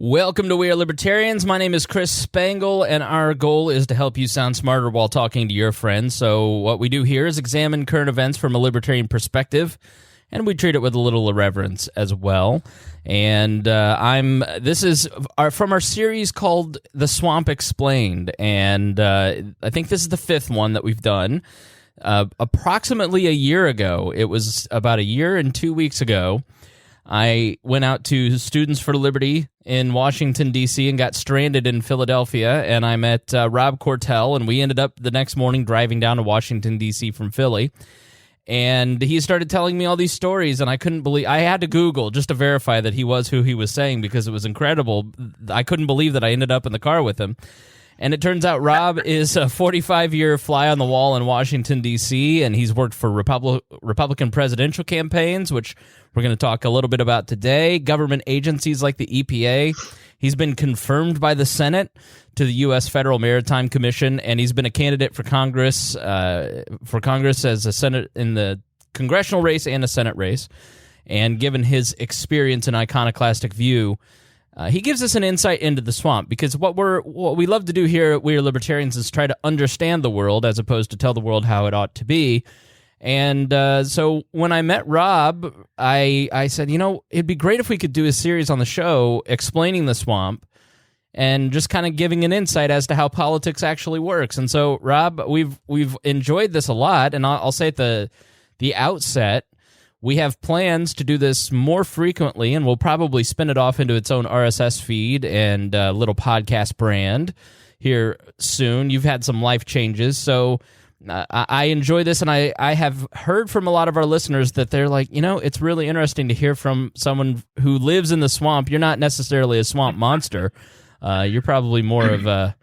Welcome to We Are Libertarians. My name is Chris Spangle, and our goal is to help you sound smarter while talking to your friends. So what we do here is examine current events from a libertarian perspective, and we treat it with a little irreverence as well. And this is from our series called The Swamp Explained, and I think this is the fifth one that we've done. Approximately a year ago, it was about a year and 2 weeks ago, I went out to Students for Liberty in Washington, D.C., and got stranded in Philadelphia, and I met Rob Quartel, and we ended up the next morning driving down to Washington, D.C. from Philly, and he started telling me all these stories, and I couldn't believe... I had to Google just to verify that he was who he was saying, because it was incredible. I couldn't believe that I ended up in the car with him. And it turns out Rob is a 45-year fly on the wall in Washington, D.C., and he's worked for Republican presidential campaigns, which we're going to talk a little bit about today, government agencies like the EPA. He's been confirmed by the Senate to the U.S. Federal Maritime Commission, and he's been a candidate for Congress as a Senate in the congressional race and a Senate race. And given his experience and iconoclastic view, he gives us an insight into the swamp, because what we love to do here at We Are Libertarians is try to understand the world as opposed to tell the world how it ought to be. And so when I met Rob, I said, it'd be great if we could do a series on the show explaining the swamp and just kind of giving an insight as to how politics actually works. And so, Rob, we've enjoyed this a lot, and I'll say at the outset, we have plans to do this more frequently, and we'll probably spin it off into its own RSS feed and little podcast brand here soon. You've had some life changes, so I enjoy this, and I have heard from a lot of our listeners that they're like, it's really interesting to hear from someone who lives in the swamp. You're not necessarily a swamp monster. You're probably more of an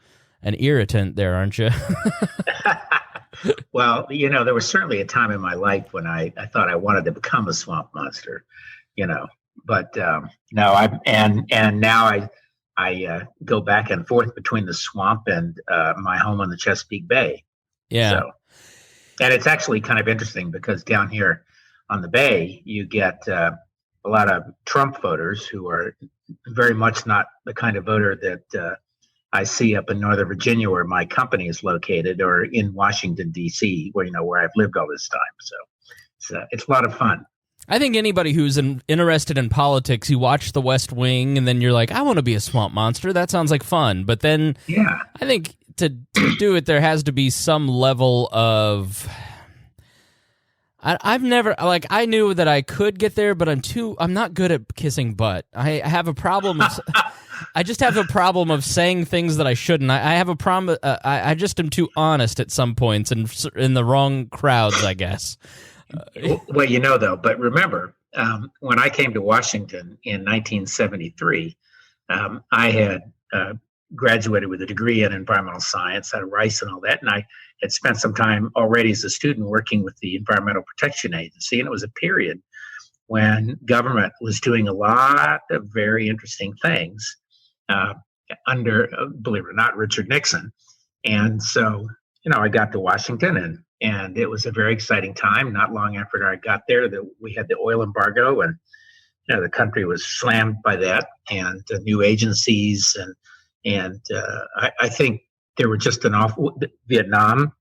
irritant there, aren't you? Well, there was certainly a time in my life when I thought I wanted to become a swamp monster, but no, now I go back and forth between the swamp and my home on the Chesapeake Bay. Yeah. So, and it's actually kind of interesting because down here on the Bay, you get a lot of Trump voters who are very much not the kind of voter that I see up in Northern Virginia, where my company is located, or in Washington, D.C., where I've lived all this time. So it's a lot of fun. I think anybody who's interested in politics, you watch The West Wing, and then you're like, I want to be a swamp monster. That sounds like fun. But then I think to do it, there has to be some level of... I've never, I knew that I could get there, but I'm not good at kissing butt. I have a problem. I just have a problem of saying things that I shouldn't. I have a problem. I just am too honest at some points and in the wrong crowds, I guess. Well, though, but remember, when I came to Washington in 1973, I had graduated with a degree in environmental science out of Rice and all that, and I had spent some time already as a student working with the Environmental Protection Agency, and it was a period when government was doing a lot of very interesting things under, believe it or not, Richard Nixon. And so, I got to Washington, and it was a very exciting time. Not long after I got there, we had the oil embargo, and the country was slammed by that, and new agencies, and I think there were just Vietnam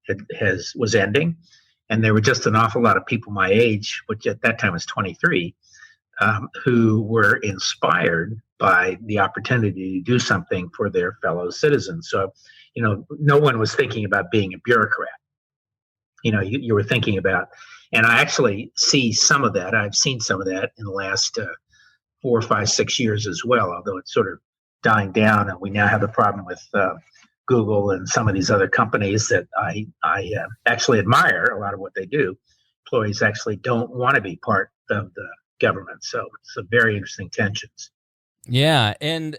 was ending, and there were just an awful lot of people my age, which at that time was 23, who were inspired by the opportunity to do something for their fellow citizens. So, no one was thinking about being a bureaucrat. You were thinking about, and I actually see some of that. I've seen some of that in the last 4, 5, 6 years as well, although it's sort of dying down, and we now have the problem with Google and some of these other companies that I actually admire a lot of what they do. Employees actually don't want to be part of the government, so some very interesting tensions. Yeah, and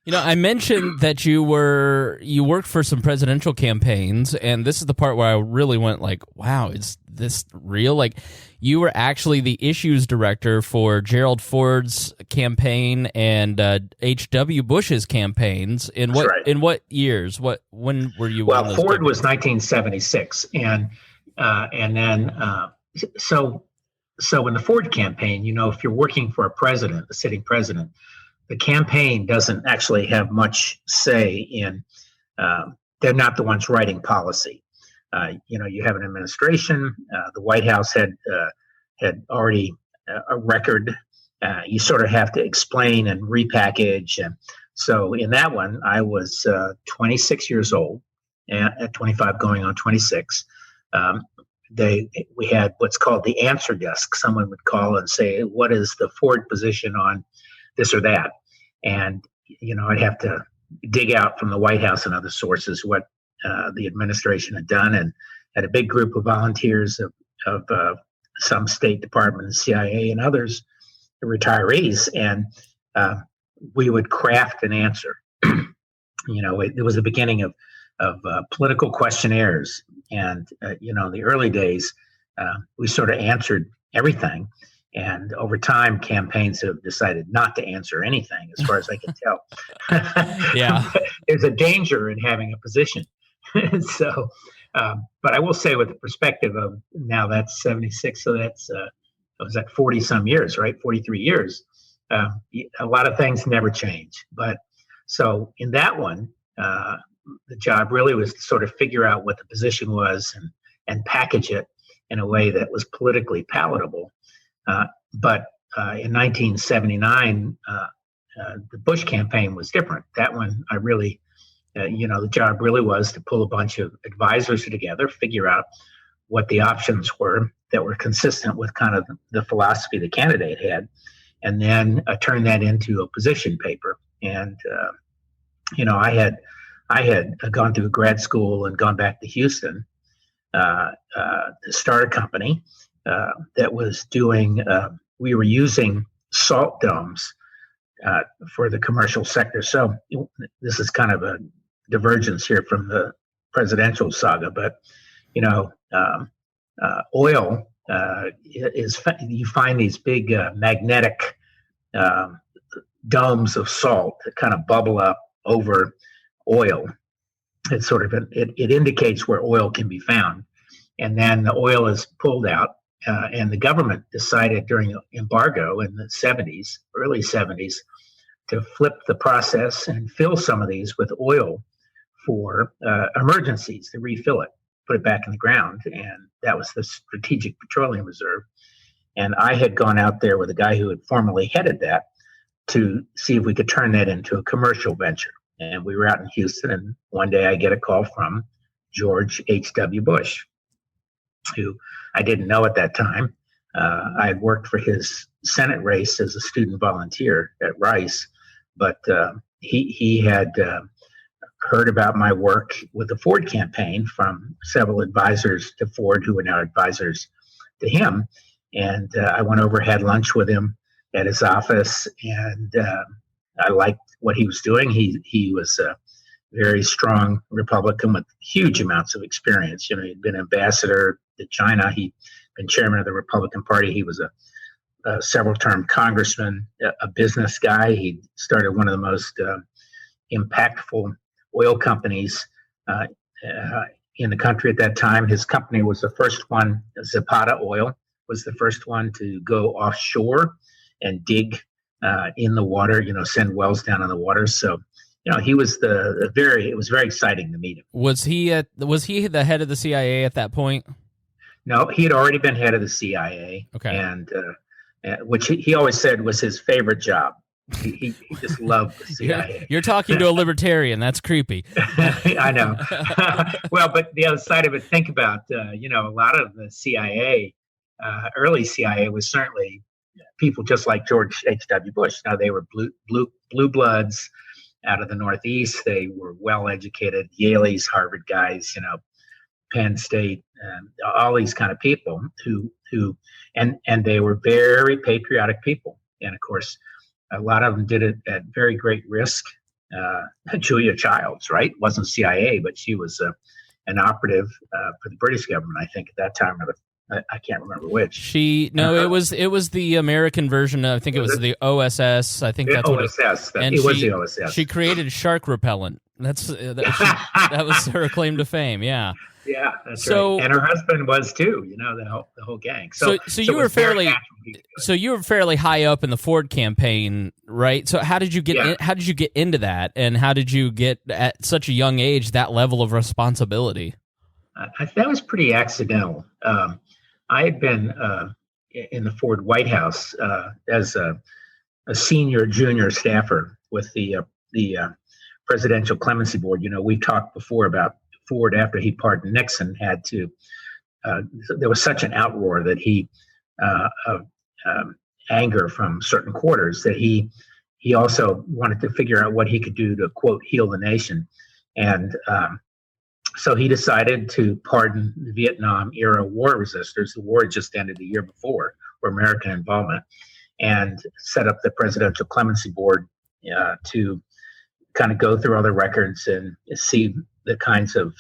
I mentioned that you worked for some presidential campaigns, and this is the part where I really went like, wow, is this real? Like, you were actually the issues director for Gerald Ford's campaign and H.W. Bush's campaigns. In what years? When were you? Well, Ford was 1976, and then so in the Ford campaign, if you're working for a sitting president, the campaign doesn't actually have much say in. They're not the ones writing policy. You have an administration. The White House had already a record. You sort of have to explain and repackage. And so in that one, I was 26 years old, at 25 going on 26. We had what's called the answer desk. Someone would call and say, what is the Ford position on this or that? And, I'd have to dig out from the White House and other sources what the administration had done, and had a big group of volunteers of some State Department, CIA, and others, retirees, and we would craft an answer. It was the beginning of political questionnaires, and the early days, we sort of answered everything. And over time, campaigns have decided not to answer anything, as far as I can tell. Yeah, there's a danger in having a position. So, but I will say, with the perspective of now, that's 76, so that's was that 40 some years, right? 43 years. A lot of things never change. But so in that one, the job really was to sort of figure out what the position was and package it in a way that was politically palatable. But in 1979, the Bush campaign was different. That one, I really, the job really was to pull a bunch of advisors together, figure out what the options were that were consistent with kind of the philosophy the candidate had, and then turn that into a position paper. And I had gone through grad school and gone back to Houston to start a company that was doing. We were using salt domes for the commercial sector. So this is kind of a divergence here from the presidential saga, but oil is, you find these big magnetic domes of salt that kind of bubble up over oil. It's sort of it indicates where oil can be found, and then the oil is pulled out. And the government decided during the embargo in the 70s, early 70s, to flip the process and fill some of these with oil for emergencies, to refill it, put it back in the ground. And that was the Strategic Petroleum Reserve. And I had gone out there with a guy who had formerly headed that to see if we could turn that into a commercial venture. And we were out in Houston, and one day I get a call from George H.W. Bush, who I didn't know at that time. I had worked for his Senate race as a student volunteer at Rice, but he had heard about my work with the Ford campaign from several advisors to Ford who were now advisors to him. And I went over, had lunch with him at his office, and I liked what he was doing. He was a very strong Republican with huge amounts of experience. He'd been ambassador to China. He'd been chairman of the Republican Party. He was a several-term congressman, a business guy. He started one of the most impactful oil companies in the country at that time. His company was the first one, Zapata Oil, was the first one to go offshore and dig in the water, send wells down in the water. So, he was it was very exciting to meet him. Was he the head of the CIA at that point? No, he had already been head of the CIA. Okay. And which he always said was his favorite job. He just loved the CIA. You're talking to a libertarian. That's creepy. I know. Well, but the other side of it, think about, a lot of the CIA, early CIA was certainly people just like George H.W. Bush. Now, they were blue bloods out of the Northeast. They were well-educated, Yale's, Harvard guys, Penn State, and all these kind of people who they were very patriotic people. And of course, a lot of them did it at very great risk. Julia Childs, right? Wasn't CIA, but she was an operative for the British government, I think, at that time. I can't remember which. It was the American version. I think it was the OSS. I think that's OSS. It was the OSS. She created shark repellent. That was her claim to fame. Yeah. Yeah, that's right. And her husband was too. The whole gang. So you were fairly high up in the Ford campaign, right? So how did you get into that, and how did you get at such a young age that level of responsibility? That was pretty accidental. I had been in the Ford White House as a senior junior staffer with the Presidential Clemency Board. We've talked before about Ford, after he pardoned Nixon, had to. There was such an outroar that of anger from certain quarters that he also wanted to figure out what he could do to, quote, heal the nation, and so he decided to pardon the Vietnam era war resistors. The war had just ended the year before for American involvement, and set up the Presidential Clemency Board to kind of go through all the records and see the kinds of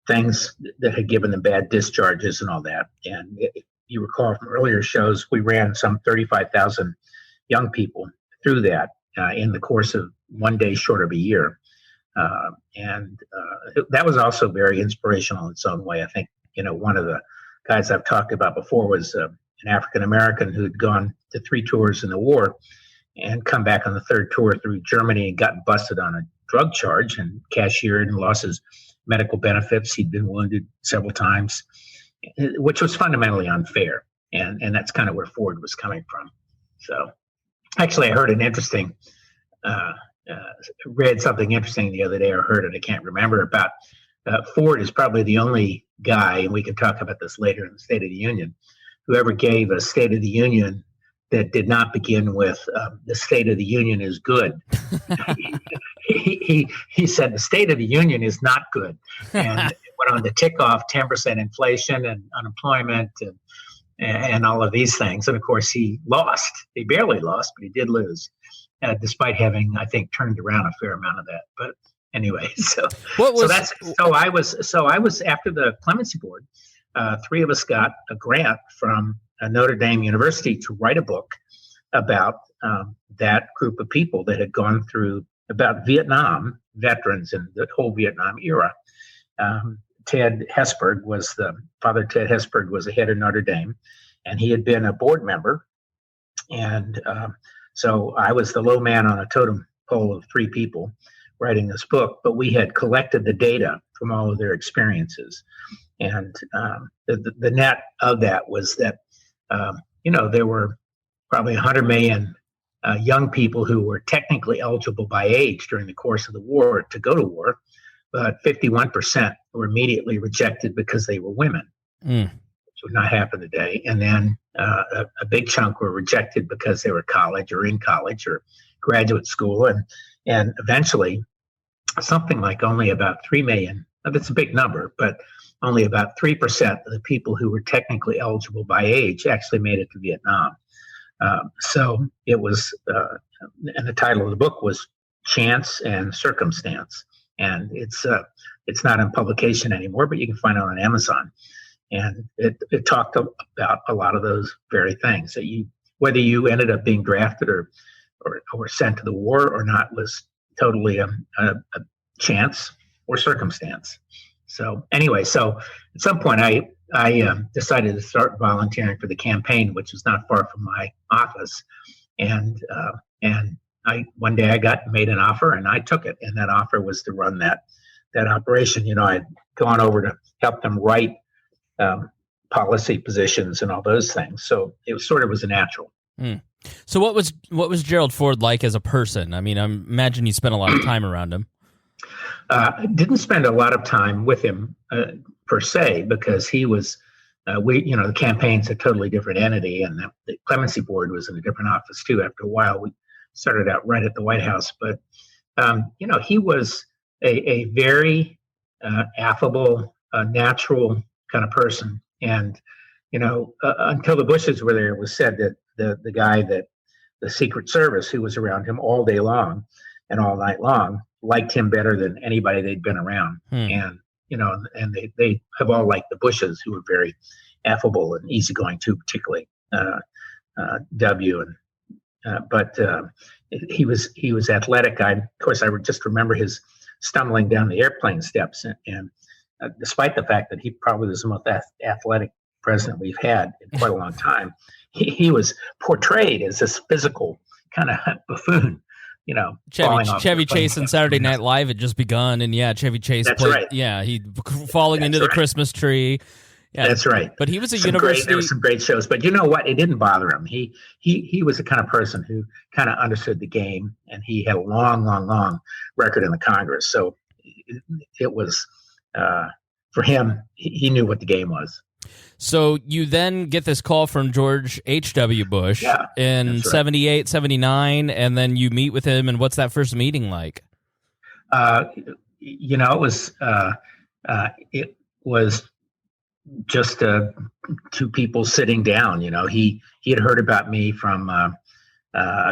things that had given them bad discharges and all that. And if you recall from earlier shows, we ran some 35,000 young people through that in the course of one day short of a year. And that was also very inspirational in its own way. I think, one of the guys I've talked about before was an African-American who'd gone to 3 tours in the war and come back on the 3rd tour through Germany and got busted on a drug charge and cashiered and lost his medical benefits. He'd been wounded several times, which was fundamentally unfair. And that's kind of where Ford was coming from. So actually, I heard an interesting, read something interesting the other day, or heard it, I can't remember, about Ford is probably the only guy, and we can talk about this later in the State of the Union, who ever gave a State of the Union that did not begin with the State of the Union is good. He said the State of the Union is not good, and it went on to tick off 10% inflation and unemployment and all of these things. And of course, he lost. He barely lost, but he did lose, despite having, I think, turned around a fair amount of that. But anyway, I was after the Clemency Board. 3 of us got a grant from Notre Dame University to write a book about that group of people that had gone through, about Vietnam veterans and the whole Vietnam era. Father Ted Hesburgh was the head of Notre Dame, and he had been a board member. And so I was the low man on a totem pole of 3 people writing this book, but we had collected the data from all of their experiences. And the net of that was that, there were probably 100 million young people who were technically eligible by age during the course of the war to go to war, but 51% were immediately rejected because they were women, which would not happen today. And then a big chunk were rejected because they were in college or graduate school. And eventually, something like only about 3 million, that's a big number, but only about 3% of the people who were technically eligible by age actually made it to Vietnam. So it was, and the title of the book was Chance and Circumstance. And it's not in publication anymore, but you can find it on Amazon. And it talked about a lot of those very things, that whether you ended up being drafted or sent to the war or not was totally a chance or circumstance. So anyway, so at some point I decided to start volunteering for the campaign, which was not far from my office. And one day I made an offer and I took it. And that offer was to run that operation. I'd gone over to help them write policy positions and all those things. So it was a natural. Mm. So what was Gerald Ford like as a person? I mean, I imagine you spent a lot of time around him. Didn't spend a lot of time with him per se, because he was, the campaign's a totally different entity, and the Clemency Board was in a different office too. After a while, we started out right at the White House, but he was a very affable, natural kind of person. And until the Bushes were there, it was said that the guy that the Secret Service, who was around him all day long and all night long, liked him better than anybody they'd been around. And they have all liked the Bushes, who were very affable and easygoing too, particularly W. But he was athletic. Of course, I would just remember his stumbling down the airplane steps. And despite the fact that he probably was the most athletic president we've had in quite a long time, he was portrayed as this physical kind of buffoon, Chevy Chase and Saturday Night Live had just begun, and Chevy Chase That's right. he falling into the Christmas tree. Yeah, that's right. But he was a there were some great shows. But you know what? It didn't bother him. He was the kind of person who kind of understood the game, and he had a long record in the Congress. So it was for him. He knew what the game was. So you then get this call from George H.W. Bush in 78, 79, and then you meet with him. And what's that first meeting like? It was just two people sitting down. He had heard about me from a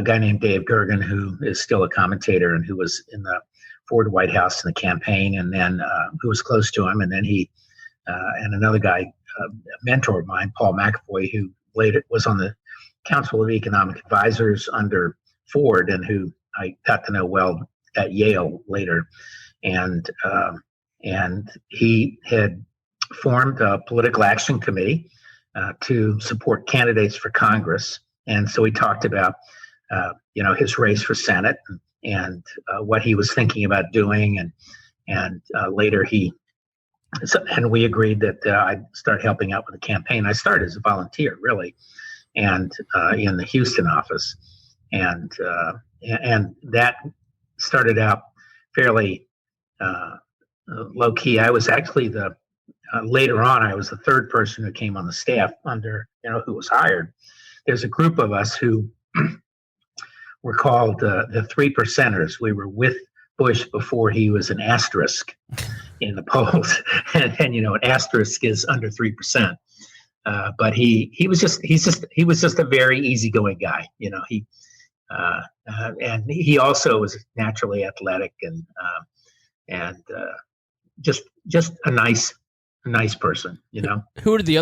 guy named Dave Gergen, who is still a commentator and who was in the Ford White House in the campaign, and then who was close to him. And then he and another guy, a mentor of mine, Paul McAvoy, who later was on the Council of Economic Advisors under Ford, and who I got to know well at Yale later. And he had formed a political action committee to support candidates for Congress. And so he talked about, his race for Senate and what he was thinking about doing. And later and we agreed that I'd start helping out with the campaign. I started as a volunteer, really, and in the Houston office. And that started out fairly low key. I was actually later on, I was the third person who came on the staff under, who was hired. There's a group of us who were called the 3 percenters. We were with Bush before he was an asterisk in the polls, and an asterisk is under 3%. But he was just a very easygoing guy. And he also was naturally athletic and just a nice person. Who are the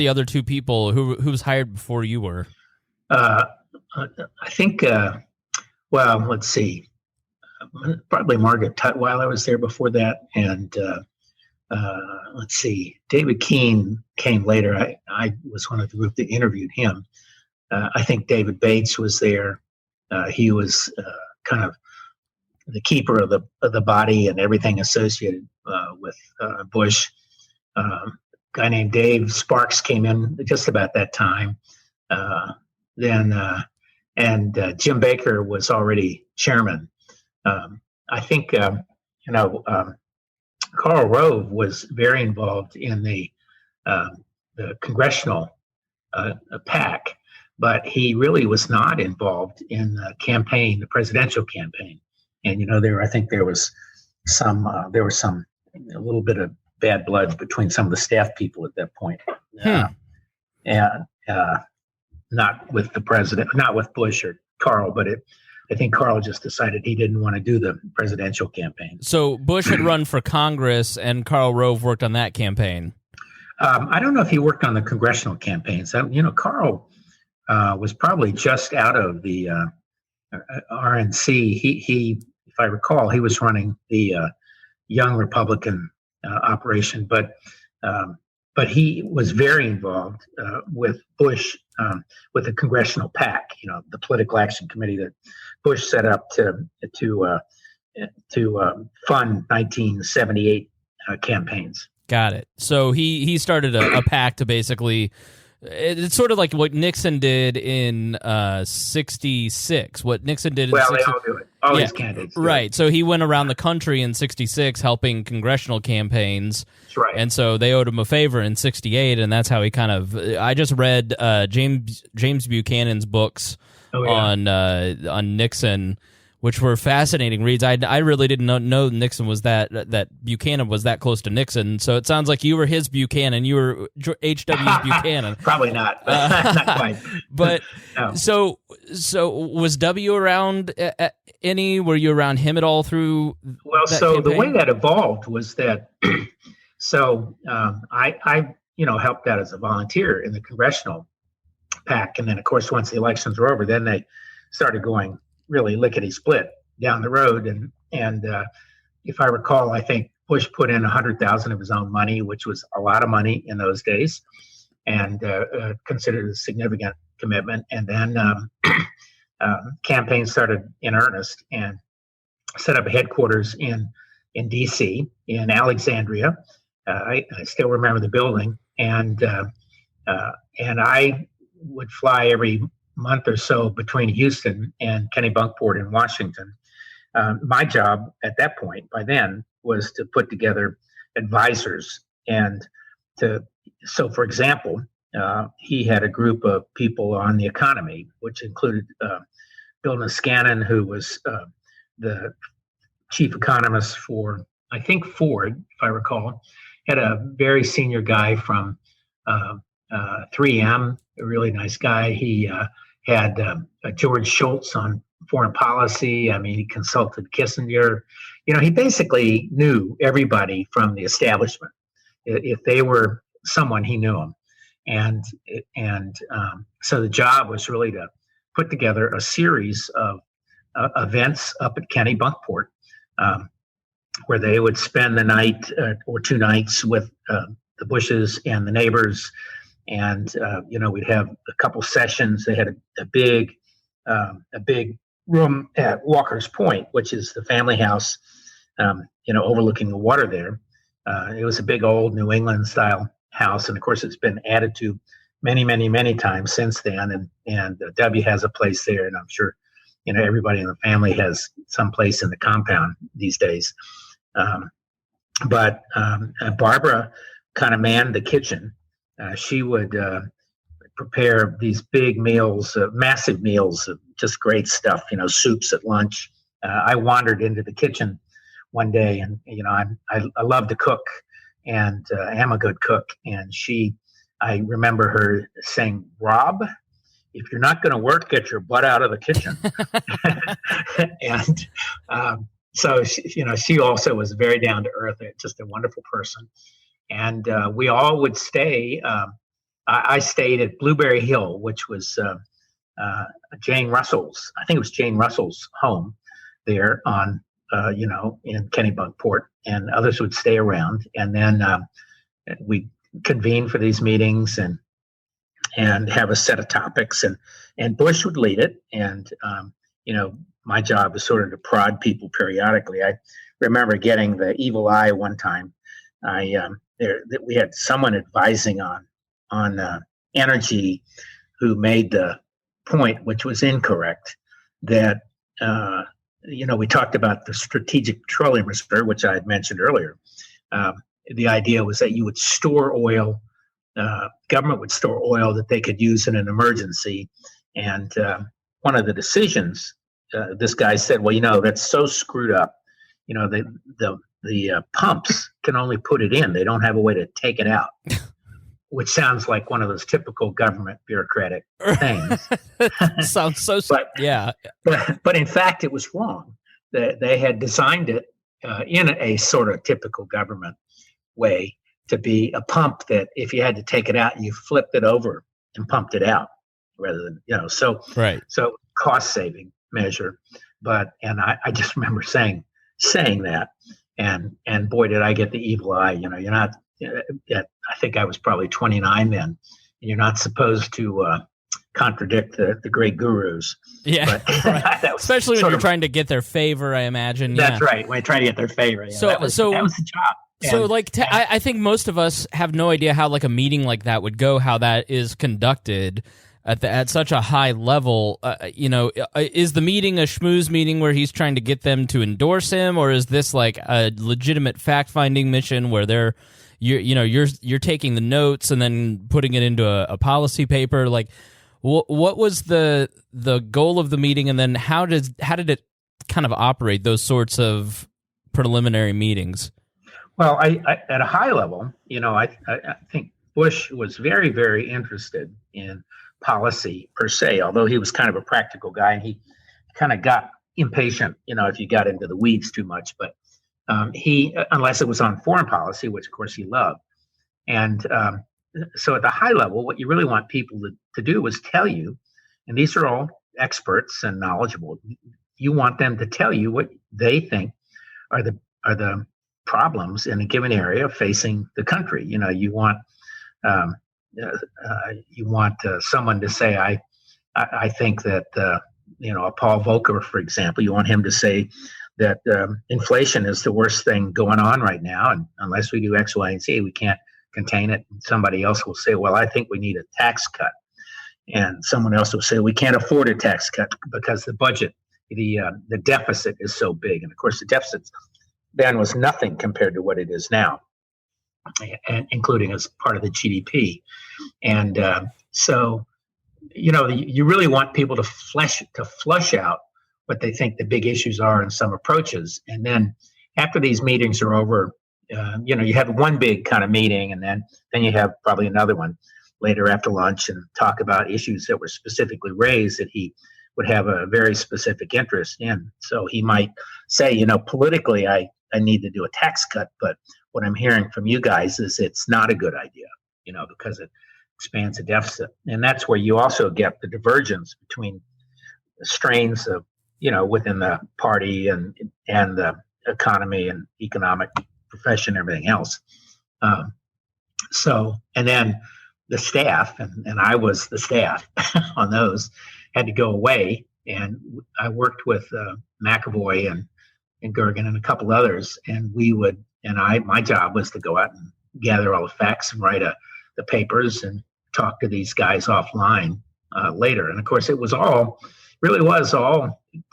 other two people who was hired before you were? I think. Well, let's see. Probably Margaret Tutwiler. I was there before that, and let's see. David Keene came later. I was one of the group that interviewed him. I think David Bates was there. He was kind of the keeper of the body and everything associated with Bush. A guy named Dave Sparks came in just about that time. And Jim Baker was already chairman. I think Karl Rove was very involved in the congressional PAC, but he really was not involved in the campaign, the presidential campaign. And I think there was a little bit of bad blood between some of the staff people at that point, and not with the president, not with Bush or Karl, but I think Karl just decided he didn't want to do the presidential campaign. So Bush had run for Congress, and Karl Rove worked on that campaign. I don't know if he worked on the congressional campaigns. Karl was probably just out of the RNC. He, if I recall, he was running the Young Republican operation, but he was very involved with Bush, with the congressional PAC, the political action committee that Bush set up to fund 1978 campaigns. Got it. So he started a PAC to basically. It's sort of like what Nixon did in 66. What Nixon did in 66. They all do it. All these candidates do. Right. So he went around the country in 66 helping congressional campaigns. That's right. And so they owed him a favor in 68, and that's how he kind of... I just read James Buchanan's books on Nixon, which were fascinating reads. I really didn't know Nixon was that Buchanan was that close to Nixon. So it sounds like you were his Buchanan. You were H.W. Buchanan. Probably not. Not quite. But no. So was W around any? Were you around him at all through? Well, so campaign? The way that evolved was that. I helped out as a volunteer in the congressional PAC, and then of course once the elections were over, then they started going really lickety split down the road, and if I recall, I think Bush put in $100,000 of his own money, which was a lot of money in those days, and considered a significant commitment. And then campaign started in earnest and set up a headquarters in D.C. in Alexandria. I still remember the building, and I would fly every month or so between Houston and Kennebunkport in Washington. My job at that point, by then, was to put together advisors so for example, he had a group of people on the economy, which included Bill Niskanen, who was the chief economist for, I think, Ford, if I recall, had a very senior guy from 3M, a really nice guy. He had George Shultz on foreign policy. I mean, he consulted Kissinger. He basically knew everybody from the establishment. If they were someone, he knew them. And so the job was really to put together a series of events up at Kennebunkport, where they would spend the night or 2 nights with the Bushes and the neighbors. And, we'd have a couple sessions. They had a big room at Walker's Point, which is the family house, overlooking the water there. It was a big old New England style house. And of course, it's been added to many, many, many times since then. And W has a place there. And I'm sure, everybody in the family has some place in the compound these days. But Barbara kind of manned the kitchen. She would prepare these big meals, massive meals of just great stuff, soups at lunch. I wandered into the kitchen one day, and I love to cook, and am a good cook. And I remember her saying, "Rob, if you're not going to work, get your butt out of the kitchen." And so she also was very down to earth, just a wonderful person. And we all would stay. I stayed at Blueberry Hill, which was Jane Russell's. I think it was Jane Russell's home there on, in Kennebunkport, and others would stay around. And then we convene for these meetings and have a set of topics, and Bush would lead it. And my job was sort of to prod people periodically. I remember getting the evil eye one time. We had someone advising on energy who made the point, which was incorrect, that we talked about the Strategic Petroleum Reserve, which I had mentioned earlier. The idea was that you would store oil, government would store oil that they could use in an emergency. And one of the decisions, this guy said, well, that's so screwed up. The pumps can only put it in. They don't have a way to take it out, which sounds like one of those typical government bureaucratic things. Sounds so, yeah. But in fact, it was wrong. They had designed it in a sort of typical government way to be a pump that if you had to take it out, you flipped it over and pumped it out rather than, so cost saving measure. And I just remember saying that. And boy, did I get the evil eye. You're not. I think I was probably 29 then, and you're not supposed to contradict the great gurus. Yeah, but, right. Especially when you're trying to get their favor. I imagine. That's right. When you're trying to get their favor. Yeah, that was the job. So, I think most of us have no idea how a meeting like that would go. How that is conducted at such a high level. Is the meeting a schmooze meeting where he's trying to get them to endorse him, or is this like a legitimate fact-finding mission where you're taking the notes and then putting it into a policy paper? Like, what was the goal of the meeting, and then how did it kind of operate, those sorts of preliminary meetings? Well, I at a high level, I think Bush was very, very interested in policy per se, although he was kind of a practical guy, and he kind of got impatient, if you got into the weeds too much. But unless it was on foreign policy, which of course he loved. And so at the high level, what you really want people to do is tell you, and these are all experts and knowledgeable, you want them to tell you what they think are problems in a given area facing the country. You want someone to say, I think that a Paul Volcker, for example, you want him to say that inflation is the worst thing going on right now, and unless we do X, Y, and Z, we can't contain it. And somebody else will say, well, I think we need a tax cut, and someone else will say we can't afford a tax cut because the budget, the deficit is so big, and of course the deficit then was nothing compared to what it is now, and including as part of the GDP. And so, you really want people to flush out what they think the big issues are in some approaches. And then after these meetings are over, you have one big kind of meeting, and then you have probably another one later after lunch and talk about issues that were specifically raised that he would have a very specific interest in. So he might say, politically, I need to do a tax cut, but what I'm hearing from you guys is it's not a good idea, because it expands the deficit. And that's where you also get the divergence between the strains of, within the party and the economy and economic profession, everything else. And then the staff, and I was the staff on those, had to go away. And I worked with McAvoy and Gergen and a couple others, and my job was to go out and gather all the facts and write the papers and talk to these guys offline later. And of course, it was all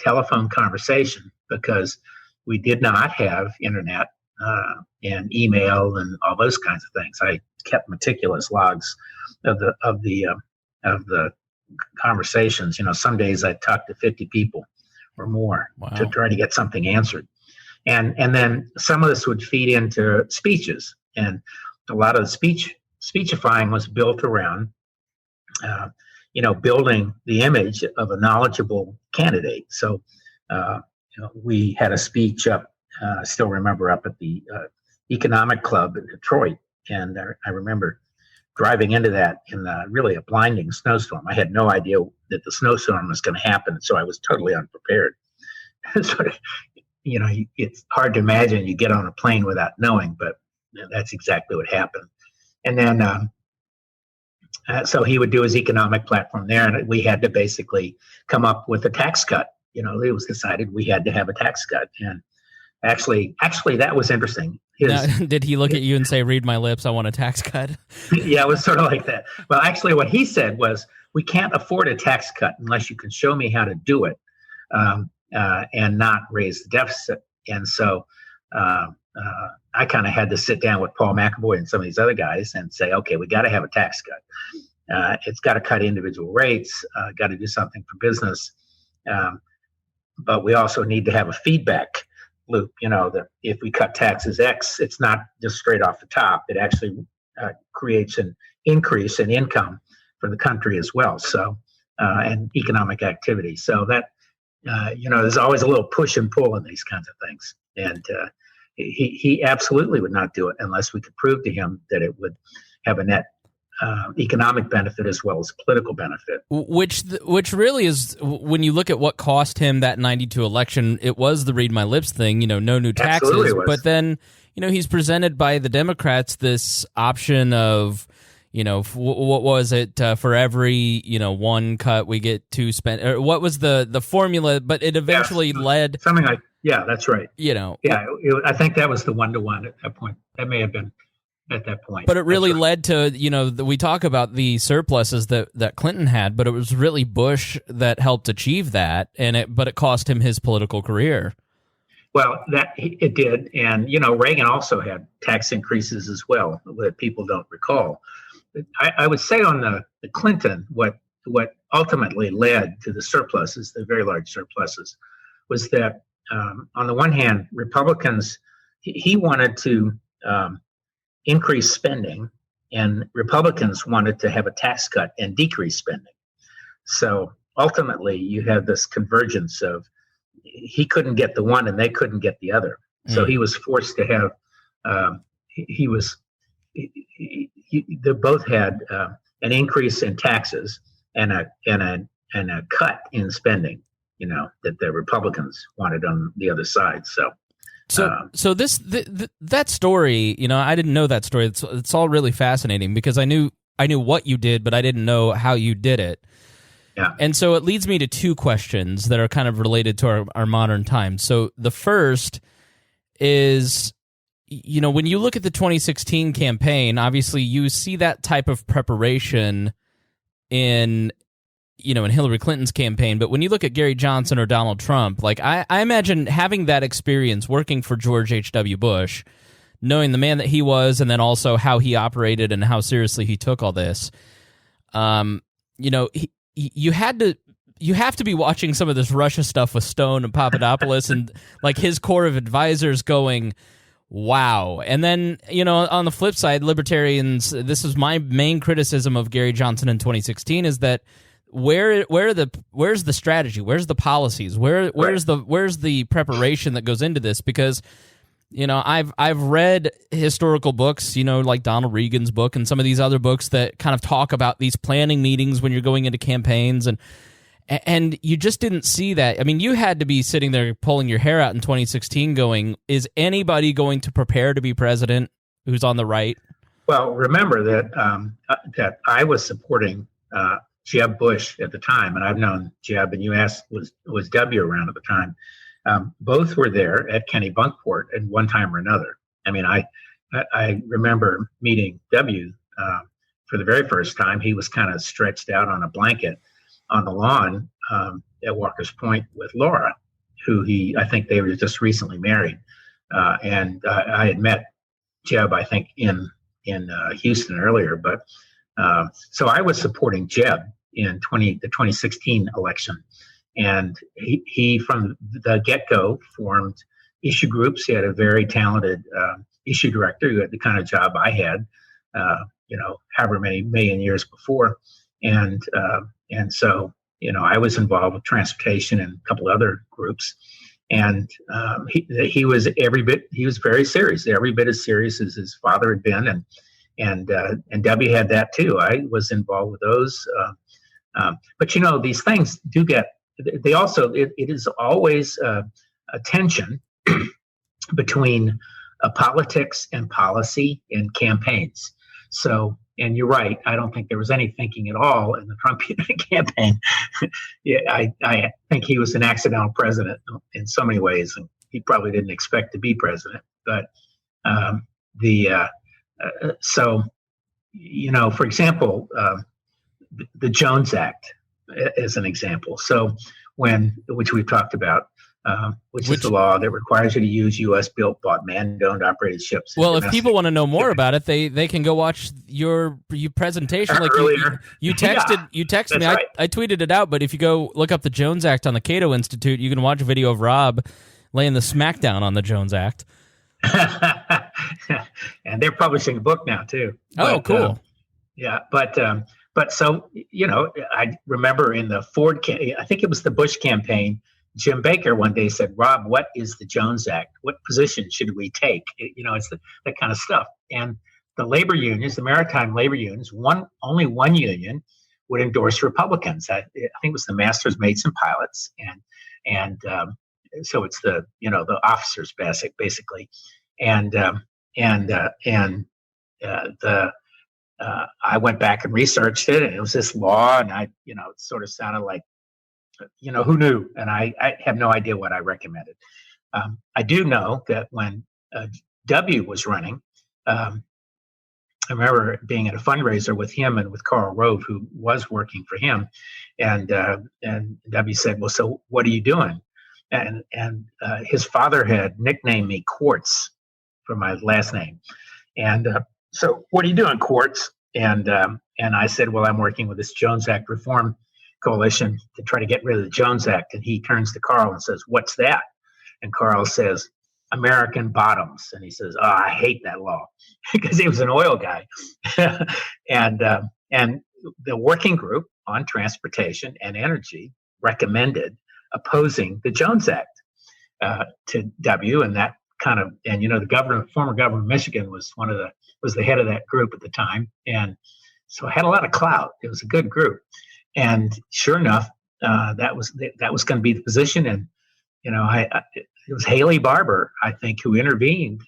telephone conversation, because we did not have internet and email and all those kinds of things. I kept meticulous logs of the conversations. Some days I'd talk to 50 people or more. Wow. To try to get something answered. And then some of this would feed into speeches, and a lot of the speechifying was built around building the image of a knowledgeable candidate. So we had a speech up, I still remember, up at the Economic Club in Detroit, and I remember driving into that in really a blinding snowstorm. I had no idea that the snowstorm was going to happen, so I was totally unprepared. It's hard to imagine you get on a plane without knowing, but that's exactly what happened. And then so he would do his economic platform there, and we had to basically come up with a tax cut. It was decided we had to have a tax cut. And actually that was interesting. Did he look at you and say, read my lips, I want a tax cut? Yeah, it was sort of like that. Well, actually what he said was, we can't afford a tax cut unless you can show me how to do it and not raise the deficit. And so I kind of had to sit down with Paul McAvoy and some of these other guys and say, okay, we got to have a tax cut. It's got to cut individual rates, got to do something for business. But we also need to have a feedback loop, that if we cut taxes X, it's not just straight off the top. It actually creates an increase in income for the country as well. So, and economic activity. So that, there's always a little push and pull in these kinds of things. And he absolutely would not do it unless we could prove to him that it would have a net economic benefit as well as political benefit. Which really is, when you look at what cost him that 92 election, it was the read my lips thing, no new taxes. But then, he's presented by the Democrats this option of, what was it, for every, one cut we get two spent, or what was the formula, but it eventually led. Something like, yeah, that's right. I think that was the 1-to-1 at that point. That may have been at that point. But it really led to, we talk about the surpluses that Clinton had, but it was really Bush that helped achieve that, but it cost him his political career. Well, it did. And, Reagan also had tax increases as well that people don't recall. I would say on the Clinton, what ultimately led to the surpluses, the very large surpluses, was that on the one hand, Republicans, he wanted to increase spending, and Republicans wanted to have a tax cut and decrease spending. So ultimately, you have this convergence of he couldn't get the one and they couldn't get the other. So he was forced to have. They both had an increase in taxes and a cut in spending. That the Republicans wanted on the other side. So that story, I didn't know that story. It's all really fascinating because I knew what you did, but I didn't know how you did it. Yeah. And so it leads me to two questions that are kind of related to our modern times. So the first is, when you look at the 2016 campaign, obviously you see that type of preparation in Hillary Clinton's campaign. But when you look at Gary Johnson or Donald Trump, like I imagine having that experience working for George H.W. Bush, knowing the man that he was, and then also how he operated and how seriously he took all this, you have to be watching some of this Russia stuff with Stone and Papadopoulos and like his core of advisors going, wow. And then, on the flip side, Libertarians, this is my main criticism of Gary Johnson in 2016 is that where's the strategy? Where's the policies? Where's the preparation that goes into this? Because I've read historical books, like Donald Regan's book and some of these other books that kind of talk about these planning meetings when you're going into campaigns, and you just didn't see that. I mean, you had to be sitting there pulling your hair out in 2016 going, is anybody going to prepare to be president who's on the right? Well, remember that I was supporting Jeb Bush at the time, and I've known Jeb, and you asked, was W around at the time? Both were there at Kenny Bunkport at one time or another. I mean, I remember meeting W for the very first time. He was kind of stretched out on a blanket on the lawn at Walker's Point with Laura, who I think they were just recently married. And I had met Jeb, I think, in Houston earlier. But so I was supporting Jeb in the 2016 election. And he from the get-go formed issue groups. He had a very talented issue director who had the kind of job I had, however many million years before. And so, I was involved with transportation and a couple other groups. And he was very serious, every bit as serious as his father had been. And Debbie had that too. I was involved with those. But, these things do get, they also, it is always a tension between politics and policy in campaigns. So, and you're right, I don't think there was any thinking at all in the Trump campaign. Yeah, I think he was an accidental president in so many ways, and he probably didn't expect to be president. But so, for example, the Jones Act as an example. So which we've talked about, which is the law that requires you to use U.S. built, bought, manned-owned, operated ships. Well, if people want to know more about it, they can go watch your presentation. Like you texted me. Right. I tweeted it out. But if you go look up the Jones Act on the Cato Institute, you can watch a video of Rob laying the smackdown on the Jones Act. And they're publishing a book now too. Oh, cool. But so, I remember in the Ford, I think it was the Bush campaign, Jim Baker one day said, Rob, what is the Jones Act? What position should we take? It's that kind of stuff. And the labor unions, the maritime labor unions, only one union would endorse Republicans. I think it was the masters, mates, and pilots. And so it's the officers basically. I went back and researched it, and it was this law, and it sort of sounded like, who knew? And I have no idea what I recommended. I do know that when W was running, I remember being at a fundraiser with him and with Karl Rove, who was working for him, and W said, "Well, so what are you doing?" And his father had nicknamed me Quartz for my last name, and so what are you doing, Quartz? And I said, well, I'm working with this Jones Act Reform Coalition to try to get rid of the Jones Act. And he turns to Carl and says, what's that? And Carl says, American bottoms. And he says, oh, I hate that law, because he was an oil guy. And the working group on transportation and energy recommended opposing the Jones Act to W, and that kind of, and the former governor of Michigan was the head of that group at the time, and so it had a lot of clout. It was a good group, and sure enough, that was going to be the position. And it was Haley Barbour, I think, who intervened,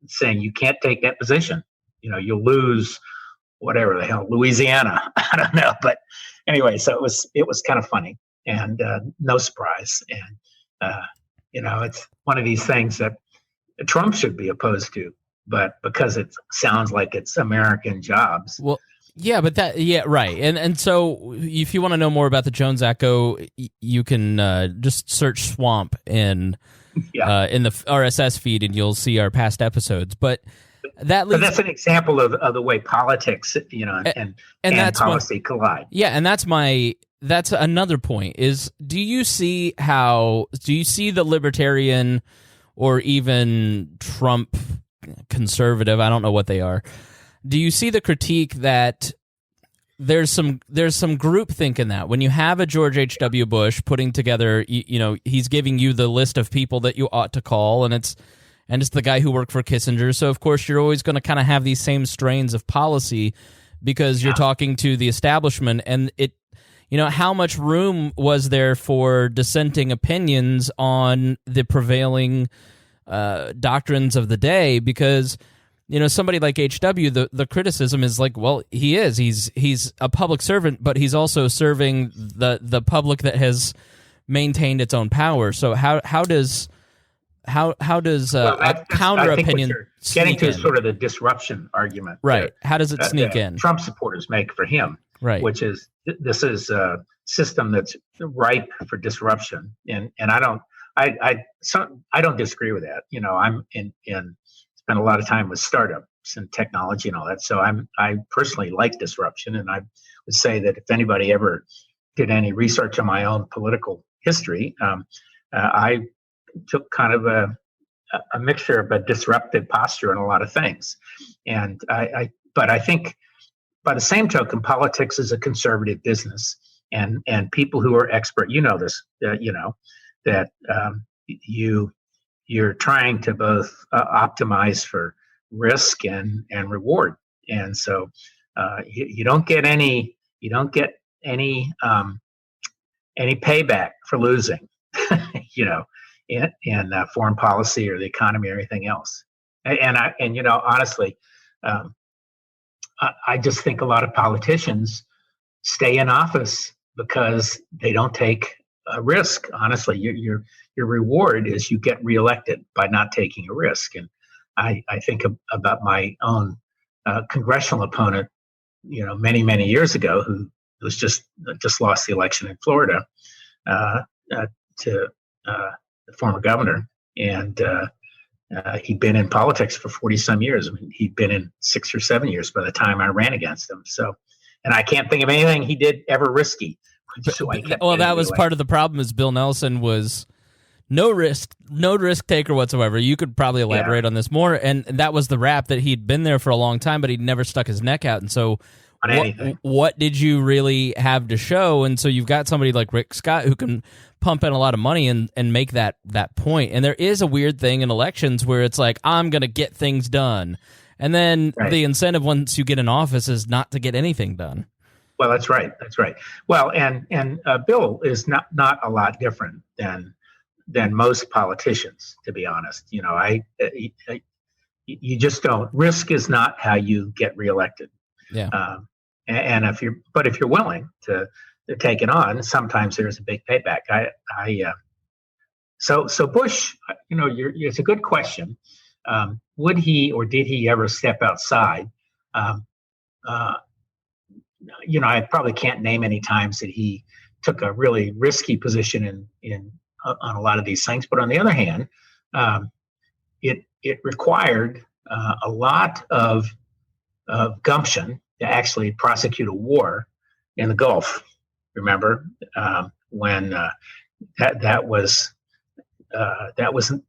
saying you can't take that position. You'll lose whatever the hell, Louisiana. I don't know, but anyway, so it was kind of funny and no surprise. And it's one of these things that Trump should be opposed to, but because it sounds like it's American jobs. Well, yeah, but right. And so if you want to know more about the Jones Act, you can just search Swamp in the RSS feed, and you'll see our past episodes. But that's an example of the way politics, and policy collide. Yeah, and that's another point. Is do you see the libertarian or even Trump conservative? I don't know what they are. Do you see the critique that there's some groupthink in that when you have a George H.W. Bush putting together, he's giving you the list of people that you ought to call, and it's the guy who worked for Kissinger. So of course you're always going to kind of have these same strains of policy because you're talking to the establishment, and how much room was there for dissenting opinions on the prevailing doctrines of the day? Because somebody like HW, the criticism is like, well, he's a public servant, but he's also serving the public that has maintained its own power. So how does a counter opinion getting to sort of the disruption argument, right? How does it sneak in? Trump supporters make for him, right? Which is this is a system that's ripe for disruption, and I don't disagree with that. I'm in spent a lot of time with startups and technology and all that, so I personally like disruption, and I would say that if anybody ever did any research on my own political history, I took kind of a mixture of a disruptive posture in a lot of things, and but I think by the same token, politics is a conservative business, and people who are expert, this, that you're trying to both optimize for risk and reward, and so you don't get any payback for losing, in foreign policy or the economy or anything else. And honestly, I just think a lot of politicians stay in office because they don't take a risk. Honestly, your reward is you get reelected by not taking a risk. And I think about my own congressional opponent, many years ago, who was just lost the election in Florida to the former governor, and he'd been in politics for 40 some years. I mean, he'd been in 6 or 7 years by the time I ran against him. So, and I can't think of anything he did ever risky. Well, that was part of the problem. Is Bill Nelson was no risk taker whatsoever. You could probably elaborate on this more. And that was the rap, that he'd been there for a long time, but he'd never stuck his neck out. And so what did you really have to show? And so you've got somebody like Rick Scott who can pump in a lot of money and make that point. And there is a weird thing in elections where it's like, I'm going to get things done. And then the incentive once you get in office is not to get anything done. Well, that's right. Well, and Bill is not a lot different than most politicians, to be honest. You just don't. Risk is not how you get reelected. Yeah. And if you're willing to take it on, sometimes there's a big payback. So Bush, it's a good question. Would he or did he ever step outside? I probably can't name any times that he took a really risky position on a lot of these things. But on the other hand, it required a lot of gumption to actually prosecute a war in the Gulf. Remember when that was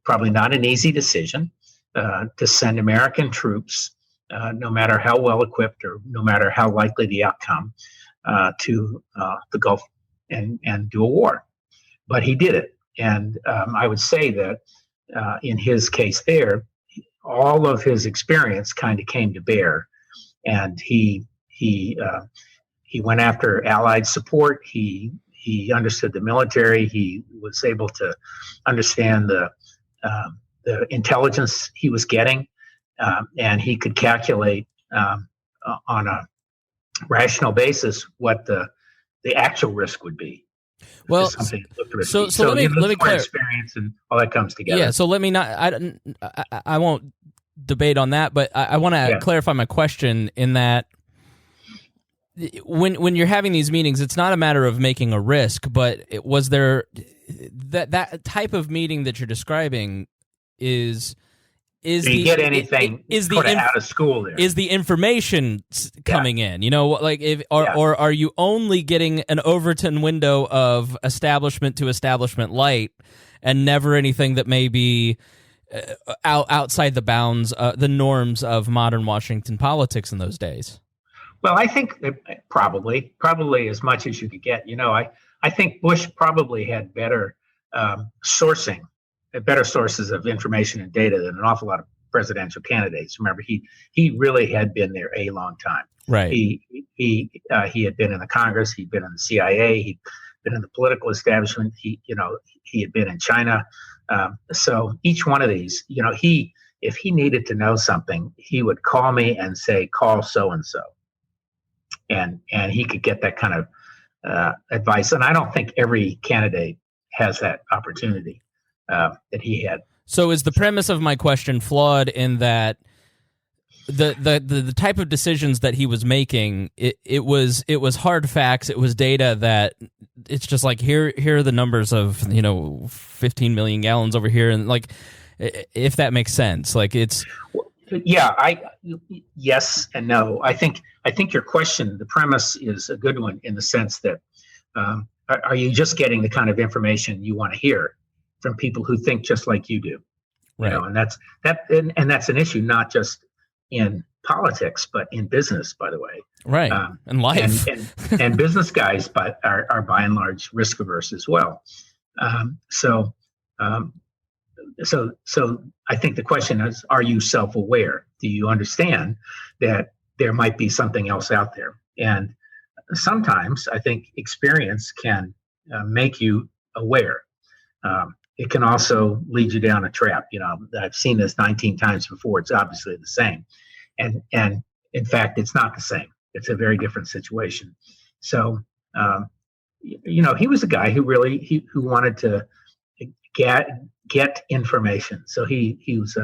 probably not an easy decision to send American troops, no matter how well equipped or no matter how likely the outcome, to the Gulf and do a war. But he did it, and I would say that in his case there, all of his experience kind of came to bear, and he went after Allied support. He He understood the military. He was able to understand the intelligence he was getting, and he could calculate on a rational basis what the actual risk would be. Well, something looked risky. so let me clarify. Experience and all that comes together. Yeah. So let me not. I won't debate on that, but I want to clarify my question in that when you're having these meetings, it's not a matter of making a risk, but was there that type of meeting that you're describing is you get anything out of school there? Is the information coming in? You know, like or are you only getting an Overton window of establishment to establishment light, and never anything that may be outside the bounds, the norms of modern Washington politics in those days? Well, I think probably as much as you could get. You know, I think Bush probably had better sourcing. Better sources of information and data than an awful lot of presidential candidates. Remember, he really had been there a long time. Right. He had been in the Congress. He'd been in the CIA. He'd been in the political establishment. He had been in China. So each one of these, if he needed to know something, he would call me and say, "Call so and so," and he could get that kind of advice. And I don't think every candidate has that opportunity that he had. So is the premise of my question flawed in that the type of decisions that he was making, it was hard facts, it was data that it's just like here are the numbers of 15 million gallons over here, and like, if that makes sense, like it's yes and no. I think your question, the premise is a good one in the sense that are you just getting the kind of information you want to hear from people who think just like you do, right? And that's an issue not just in politics but in business, by the way, right? And life, and business guys, but are by and large risk averse as well. So I think the question is: are you self-aware? Do you understand that there might be something else out there? And sometimes I think experience can make you aware. It can also lead you down a trap. I've seen this 19 times before. It's obviously the same. And in fact, it's not the same. It's a very different situation. So, he was a guy who really, who wanted to get information. So he was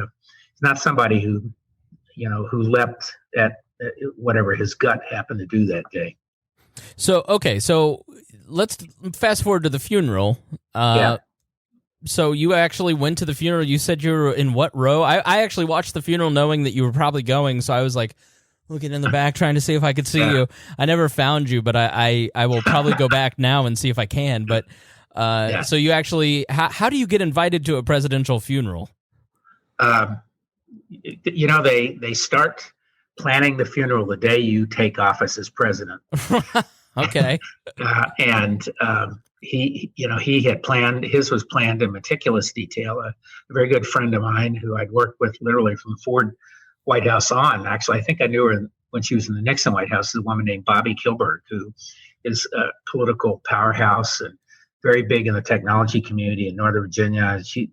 not somebody who leapt at whatever his gut happened to do that day. So, okay. So let's fast forward to the funeral. So you actually went to the funeral. You said you were in what row? I actually watched the funeral knowing that you were probably going, so I was like looking in the back trying to see if I could see you. I never found you, but I will probably go back now and see if I can. But so you actually, how do you get invited to a presidential funeral? They start planning the funeral the day you take office as president. Okay. He had planned, his was planned in meticulous detail. A very good friend of mine who I'd worked with literally from the Ford White House on. Actually, I think I knew her when she was in the Nixon White House, is a woman named Bobby Kilberg, who is a political powerhouse and very big in the technology community in Northern Virginia. She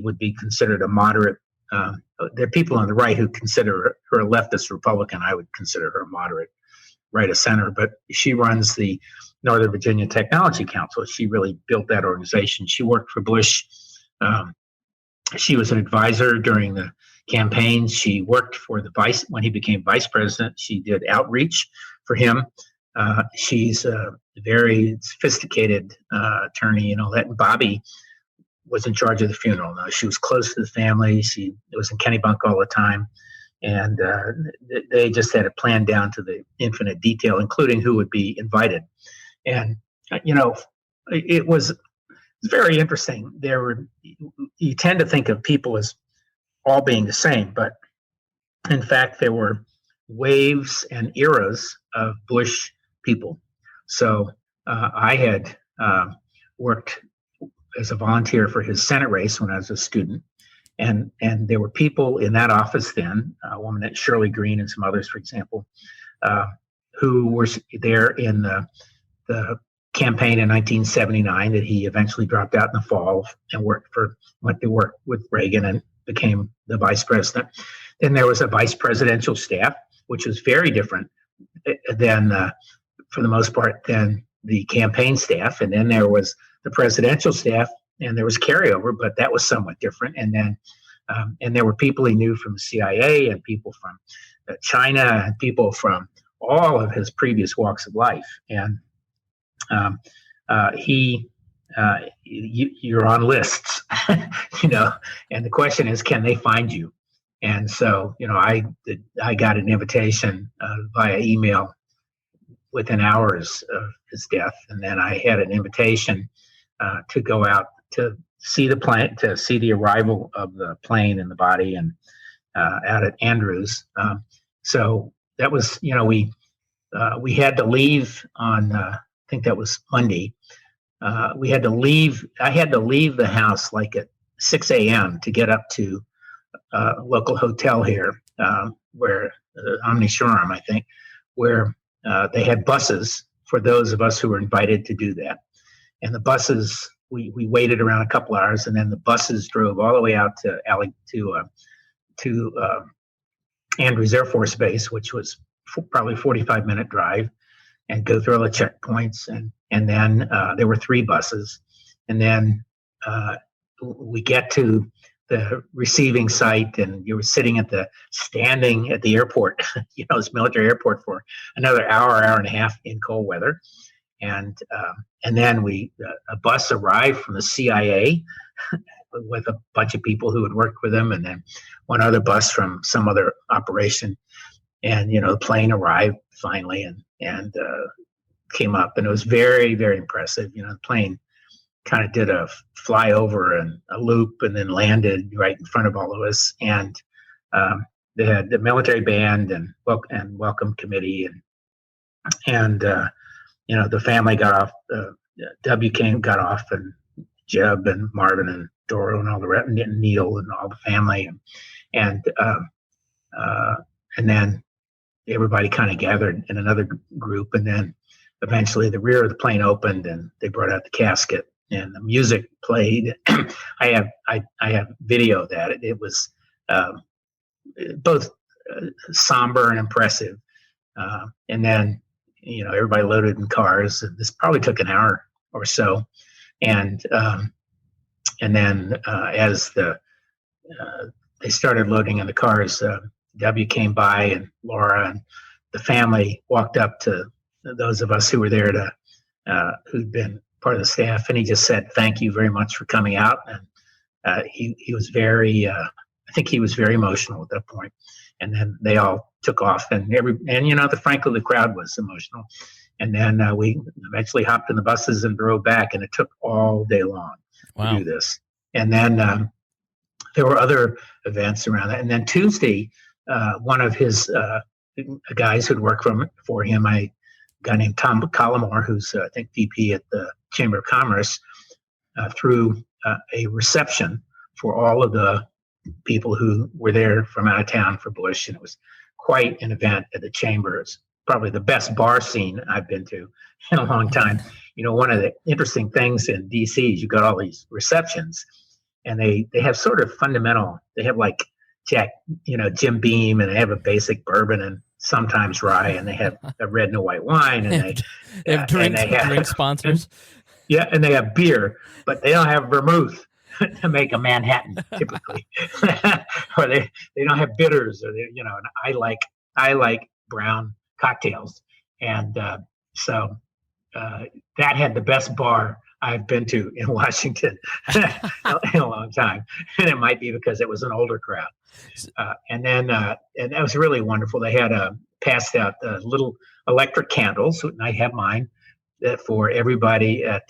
would be considered a moderate. There are people on the right who consider her a leftist Republican. I would consider her a moderate right of center, but she runs the Northern Virginia Technology Council. She really built that organization. She worked for Bush. She was an advisor during the campaign. She worked for when he became vice president. She did outreach for him. She's a very sophisticated attorney, that Bobby was in charge of the funeral. Now, she was close to the family. She was in Kennebunk all the time. And they just had it planned down to the infinite detail, including who would be invited. And, it was very interesting. You tend to think of people as all being the same, but in fact, there were waves and eras of Bush people. So I had worked as a volunteer for his Senate race when I was a student. And there were people in that office then, a woman named Shirley Green and some others, for example, who were there in the campaign in 1979 that he eventually dropped out in the fall and went to work with Reagan and became the vice president. Then there was a vice presidential staff, which was very different than, for the most part, than the campaign staff. And then there was the presidential staff, and there was carryover, but that was somewhat different. And then, and there were people he knew from the CIA and people from China and people from all of his previous walks of life. And you're on lists, and the question is, can they find you? And so, I got an invitation via email within hours of his death. And then I had an invitation to go out to see the plane, to see the arrival of the plane and the body, and out at Andrews. So that was, we had to leave on, I think that was Monday. I had to leave the house like at 6 a.m. to get up to a local hotel here, where Omni Shoreham, I think, where they had buses for those of us who were invited to do that. And the buses, we waited around a couple hours, and then the buses drove all the way out to Andrews Air Force Base, which was probably 45-minute drive, and go through all the checkpoints. And then there were 3 buses. And then we get to the receiving site, and you were standing at the airport, this military airport, for another hour and a half in cold weather. And then a bus arrived from the CIA with a bunch of people who had worked with them, and then one other bus from some other operation. And, the plane arrived finally and came up, and it was very, very impressive. The plane kind of did a flyover and a loop and then landed right in front of all of us. And they had the military band and welcome committee, and the family got off. W got off, and Jeb and Marvin and Doro and all the rest, and Neil and all the family, and then everybody kind of gathered in another group, and then eventually the rear of the plane opened, and they brought out the casket, and the music played. I have video of that. It was both somber and impressive, and then everybody loaded in cars. This probably took an hour or so, and then as they started loading in the cars, W came by, and Laura and the family walked up to those of us who were there who'd been part of the staff, and he just said, "Thank you very much for coming out." And he was very, I think he was very emotional at that point. And then they all took off, and frankly, the crowd was emotional. And then we eventually hopped in the buses and drove back, and it took all day long to do this. And then there were other events around that. And then Tuesday, one of his guys who'd worked for him, a guy named Tom Collymore, who's I think VP at the Chamber of Commerce, threw a reception for all of the people who were there from out of town for Bush, and it was quite an event at the Chamber. It's probably the best bar scene I've been to in a long time. One of the interesting things in DC is you got all these receptions, and they have sort of fundamental. They have like Jim Beam, and they have a basic bourbon and sometimes rye, and they have a red and a white wine, and they have drink sponsors. Yeah, and they have beer, but they don't have vermouth to make a Manhattan typically, or they don't have bitters, or and I like brown cocktails, and so that had the best bar I've been to in Washington in a long time, and it might be because it was an older crowd. And then and that was really wonderful. They had passed out little electric candles, and I have mine, for everybody at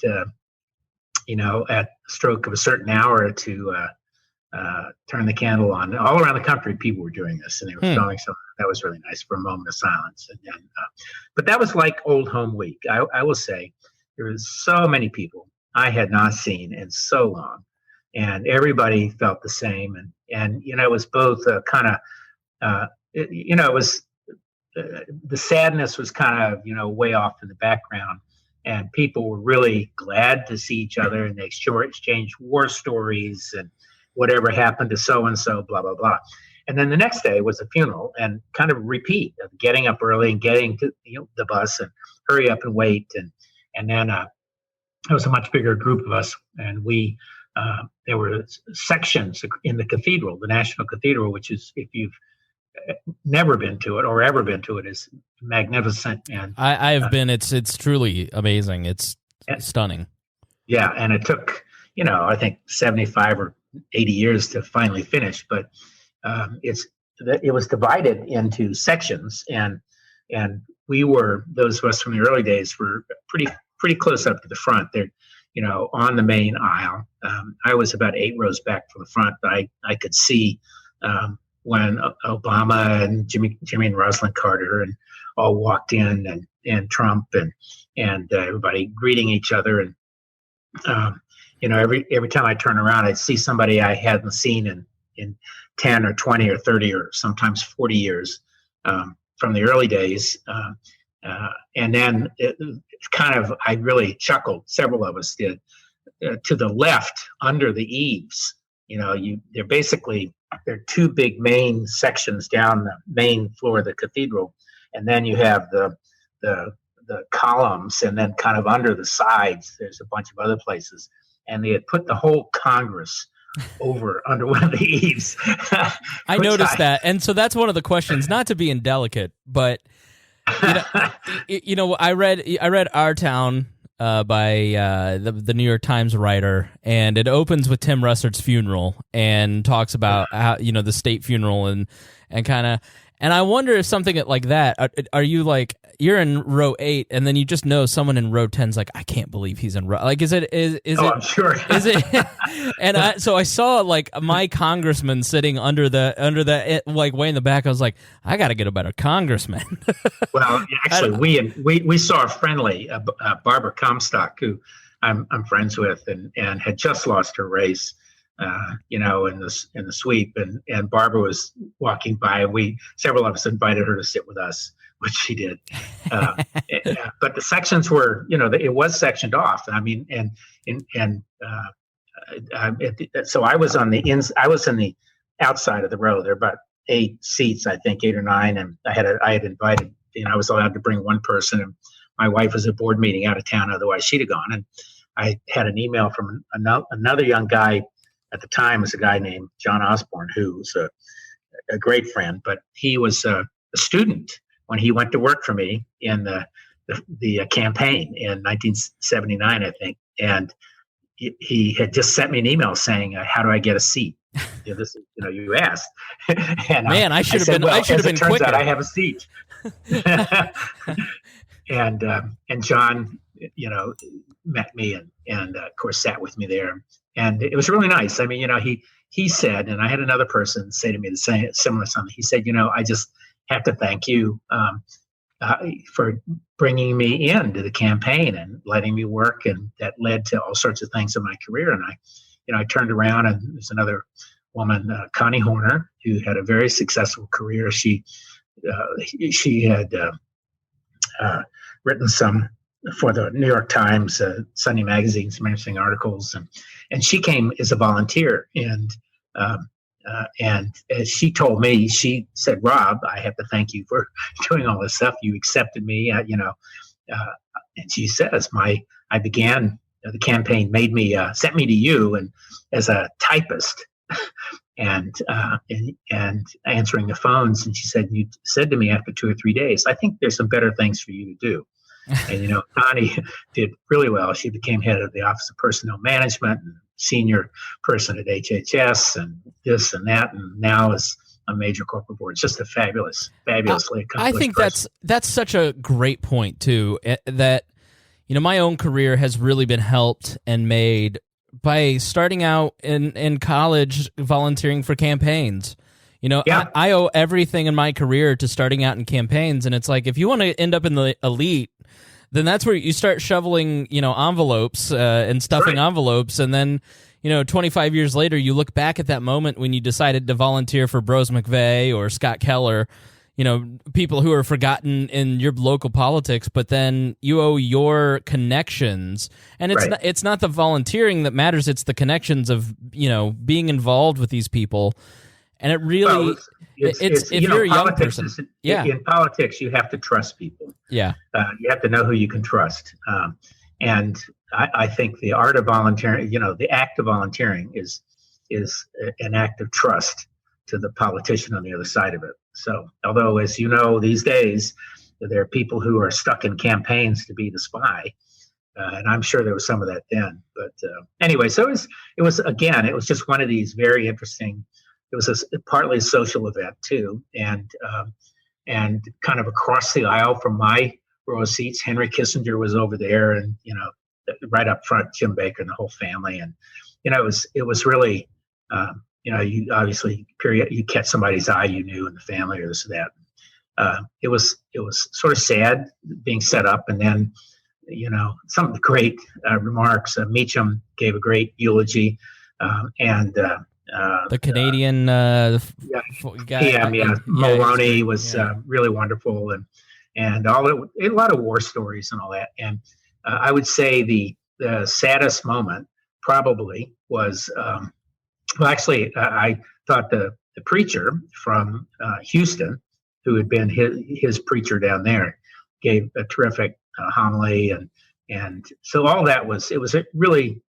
at stroke of a certain hour to turn the candle on. All around the country, people were doing this, and they were filming. So that was really nice for a moment of silence. And then, but that was like Old Home Week. I will say there was so many people I had not seen in so long, and everybody felt the same. And it was both kind of, it was the sadness was kind of way off in the background, and people were really glad to see each other, and they exchanged war stories and whatever happened to so and so, blah blah blah. And then the next day was a funeral, and kind of repeat of getting up early and getting to the bus and hurry up and wait, and then it was a much bigger group of us, and we there were sections in the cathedral, the National Cathedral, which is, if you've never been to it or ever been to it, is magnificent. And I have been. It's truly amazing. It's stunning. Yeah, and it took I think 75 or 80 years to finally finish, but it was divided into sections, and we were, those of us from the early days, were pretty close up to the front there, on the main aisle. I was about 8 rows back from the front, but I could see when Obama and Jimmy and Rosalind Carter and all walked in, and Trump and everybody greeting each other, and every time I turn around, I'd see somebody I hadn't seen in 10 or 20 or 30 or sometimes 40 years from the early days. And then I really chuckled, several of us did, to the left under the eaves. They're 2 big main sections down the main floor of the cathedral, and then you have the columns, and then kind of under the sides there's a bunch of other places, and they had put the whole Congress over under one of the eaves. I noticed that, and so that's one of the questions, not to be indelicate, but I read Our Town by the New York Times writer, and it opens with Tim Russert's funeral and talks about how the state funeral and kind of, and I wonder if something like that, are you like, you're in row 8 and then you just know someone in row 10's like, I can't believe he's in row, like, is it I'm sure. Is it? And so I saw like my congressman sitting under the like way in the back. I was like, I got to get a better congressman. Well, actually, we saw a friendly Barbara Comstock, who I'm friends with, and had just lost her race, in the sweep, and Barbara was walking by, and several of us invited her to sit with us, which she did. But the sections were, it was sectioned off. I mean, so I was on I was in the outside of the row. There were about 8 seats, I think, 8 or 9, and I had invited. I was allowed to bring one person, and my wife was at a board meeting out of town. Otherwise, she'd have gone. And I had an email from another young guy at the time, was a guy named John Osborne, who was a great friend, but he was a student when he went to work for me in the campaign in 1979, I think. And he had just sent me an email saying, how do I get a seat? This is, you asked. And man, I should have been. Well, I should have been quicker. Turns out I have a seat. and John, met me and of course sat with me there, and it was really nice. I mean, he said, and I had another person say to me the same similar something. He said, I just have to thank you for bringing me into the campaign and letting me work, and that led to all sorts of things in my career. And I turned around, and there's another woman, Connie Horner, who had a very successful career. She had written some for the New York Times, Sunday magazine, some interesting articles, and she came as a volunteer. And as she told me, she said, "Rob, I have to thank you for doing all this stuff. You accepted me, and she says, I began the campaign, sent me to you, and as a typist, and answering the phones. And she said, you said to me after 2 or 3 days, I think there's some better things for you to do." And Connie did really well. She became head of the Office of Personnel Management and senior person at HHS and this and that, and now is a major corporate board. It's just a fabulously accomplished I think person. that's such a great point too. That my own career has really been helped and made by starting out in college volunteering for campaigns. I owe everything in my career to starting out in campaigns, and it's like, if you want to end up in the elite, then that's where you start shoveling, envelopes and stuffing envelopes, and then, 25 years later, you look back at that moment when you decided to volunteer for Brose McVeigh or Scott Keller, people who are forgotten in your local politics, but then you owe your connections, and it's not the volunteering that matters, it's the connections of being involved with these people. And it really it's if you're a young person, in politics you have to trust people. You have to know who you can trust, and I think the art of volunteering, the act of volunteering is an act of trust to the politician on the other side of it. So, although, as you know, these days there are people who are stuck in campaigns to be the spy, and I'm sure there was some of that then. But anyway, so it was just one of these very interesting. It was partly a social event too, and kind of across the aisle from my row of seats, Henry Kissinger was over there, and right up front, Jim Baker and the whole family, and it was really. You obviously you catch somebody's eye you knew in the family or this or that. It was sort of sad being set up, and then some great remarks. Meacham gave a great eulogy, and the Canadian guy, Maloney was really wonderful, and a lot of war stories and all that. And I would say the saddest moment probably was. Well, actually, I thought the preacher from Houston, who had been his preacher down there, gave a terrific homily, and so all that was really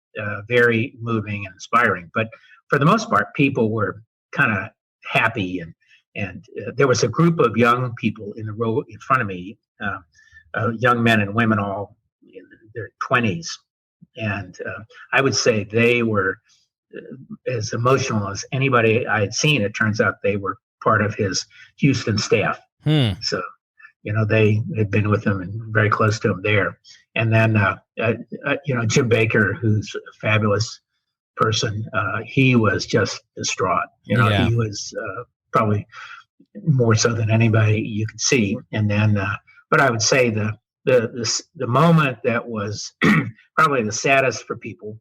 very moving and inspiring. But for the most part, people were kind of happy, and there was a group of young people in the row in front of me, young men and women, all in their 20s, and I would say they were as emotional as anybody I had seen. It turns out they were part of his Houston staff. So, they had been with him and very close to him there. And then, Jim Baker, who's a fabulous person, he was just distraught. He was probably more so than anybody you could see. And then, but I would say the moment that was probably the saddest for people,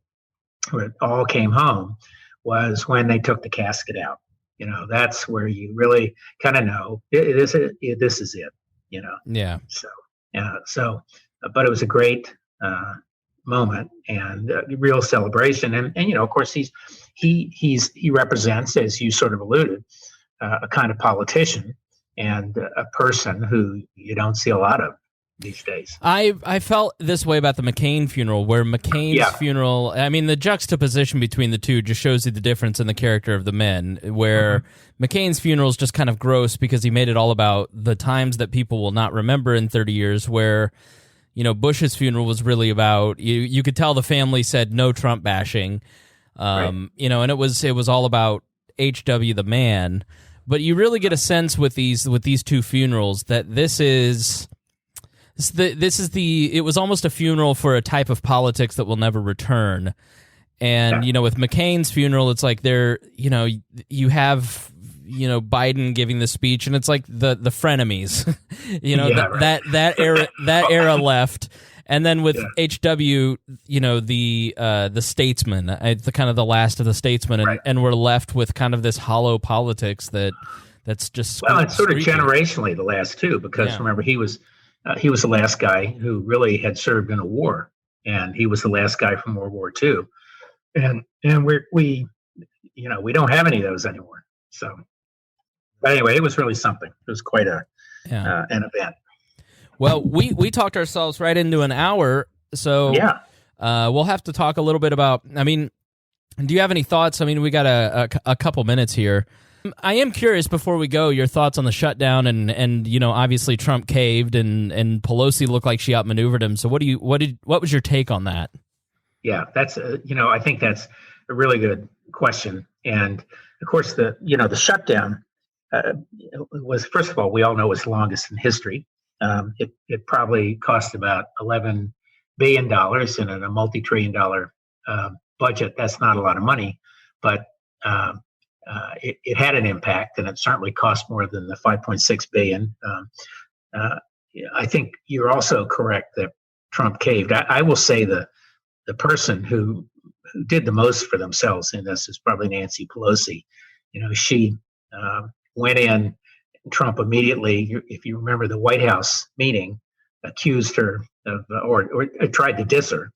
where it all came home, was when they took the casket out. That's where you really kind of know this is it. Yeah. So, but it was a great moment and a real celebration. And of course, he represents, as you sort of alluded, a kind of politician and a person who you don't see a lot of these days. I felt this way about the McCain funeral, where McCain's funeral, I mean, the juxtaposition between the two just shows you the difference in the character of the men, where McCain's funeral is just kind of gross because he made it all about the times that people will not remember in 30 years, where, Bush's funeral was really about, you could tell the family said no Trump bashing, and it was all about H.W. the man. But you really get a sense with these two funerals that it was almost a funeral for a type of politics that will never return. And, with McCain's funeral, it's like you have, Biden giving the speech, and it's like the frenemies, that era left. And then with HW, the statesman, the kind of the last of the statesmen, and we're left with kind of this hollow politics that's just it's sort of generationally the last two, because remember he was the last guy who really had served in a war, and he was the last guy from World War II, and we don't have any of those anymore. So, but anyway, it was really something. It was quite an event. Well, we talked ourselves right into an hour, so we'll have to talk a little bit about. I mean, do you have any thoughts? I mean, we got a couple minutes here. I am curious, before we go, your thoughts on the shutdown, and obviously Trump caved, and Pelosi looked like she outmaneuvered him. So what was your take on that? Yeah, that's I think that's a really good question, and of course the shutdown was, first of all, we all know it's the longest in history. It probably cost about $11 billion in a multi-trillion-dollar budget. That's not a lot of money, but it had an impact, and it certainly cost more than the $5.6 billion. I think you're also correct that Trump caved. I will say the person who did the most for themselves in this is probably Nancy Pelosi. She went in Trump immediately, if you remember the White House meeting, accused her of, or tried to diss her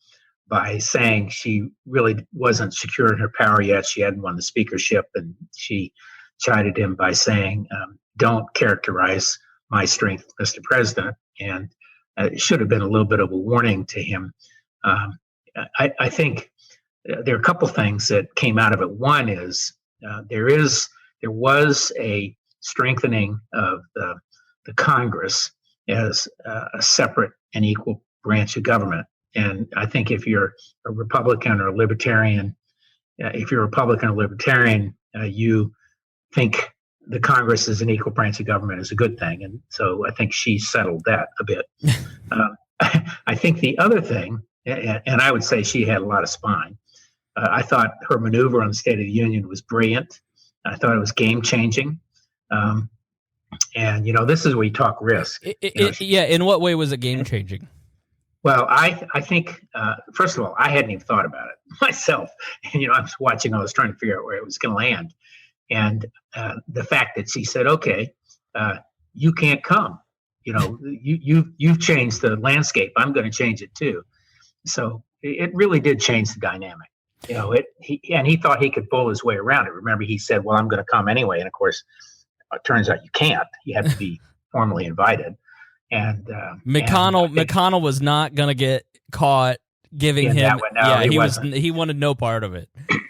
by saying she really wasn't secure in her power yet. She hadn't won the speakership, and she chided him by saying, "Don't characterize my strength, Mr. President." And it should have been a little bit of a warning to him. I think there are a couple things that came out of it. One is there was a strengthening of the Congress as a separate and equal branch of government. And I think if you're a Republican or a Libertarian, you think the Congress is an equal branch of government is a good thing. And so I think she settled that a bit. I think the other thing, and I would say she had a lot of spine. I thought her maneuver on the State of the Union was brilliant. I thought it was game changing. And, this is where you talk risk. Yeah. In what way was it game changing? Well, I think, first of all, I hadn't even thought about it myself. And, I was trying to figure out where it was going to land. And the fact that she said, okay, you can't come, you've changed the landscape. I'm going to change it too. So it really did change the dynamic. He thought he could pull his way around it. Remember, he said, well, I'm going to come anyway. And of course, it turns out you can't. You have to be formally invited. And McConnell was not going to get caught giving him. He wanted no part of it.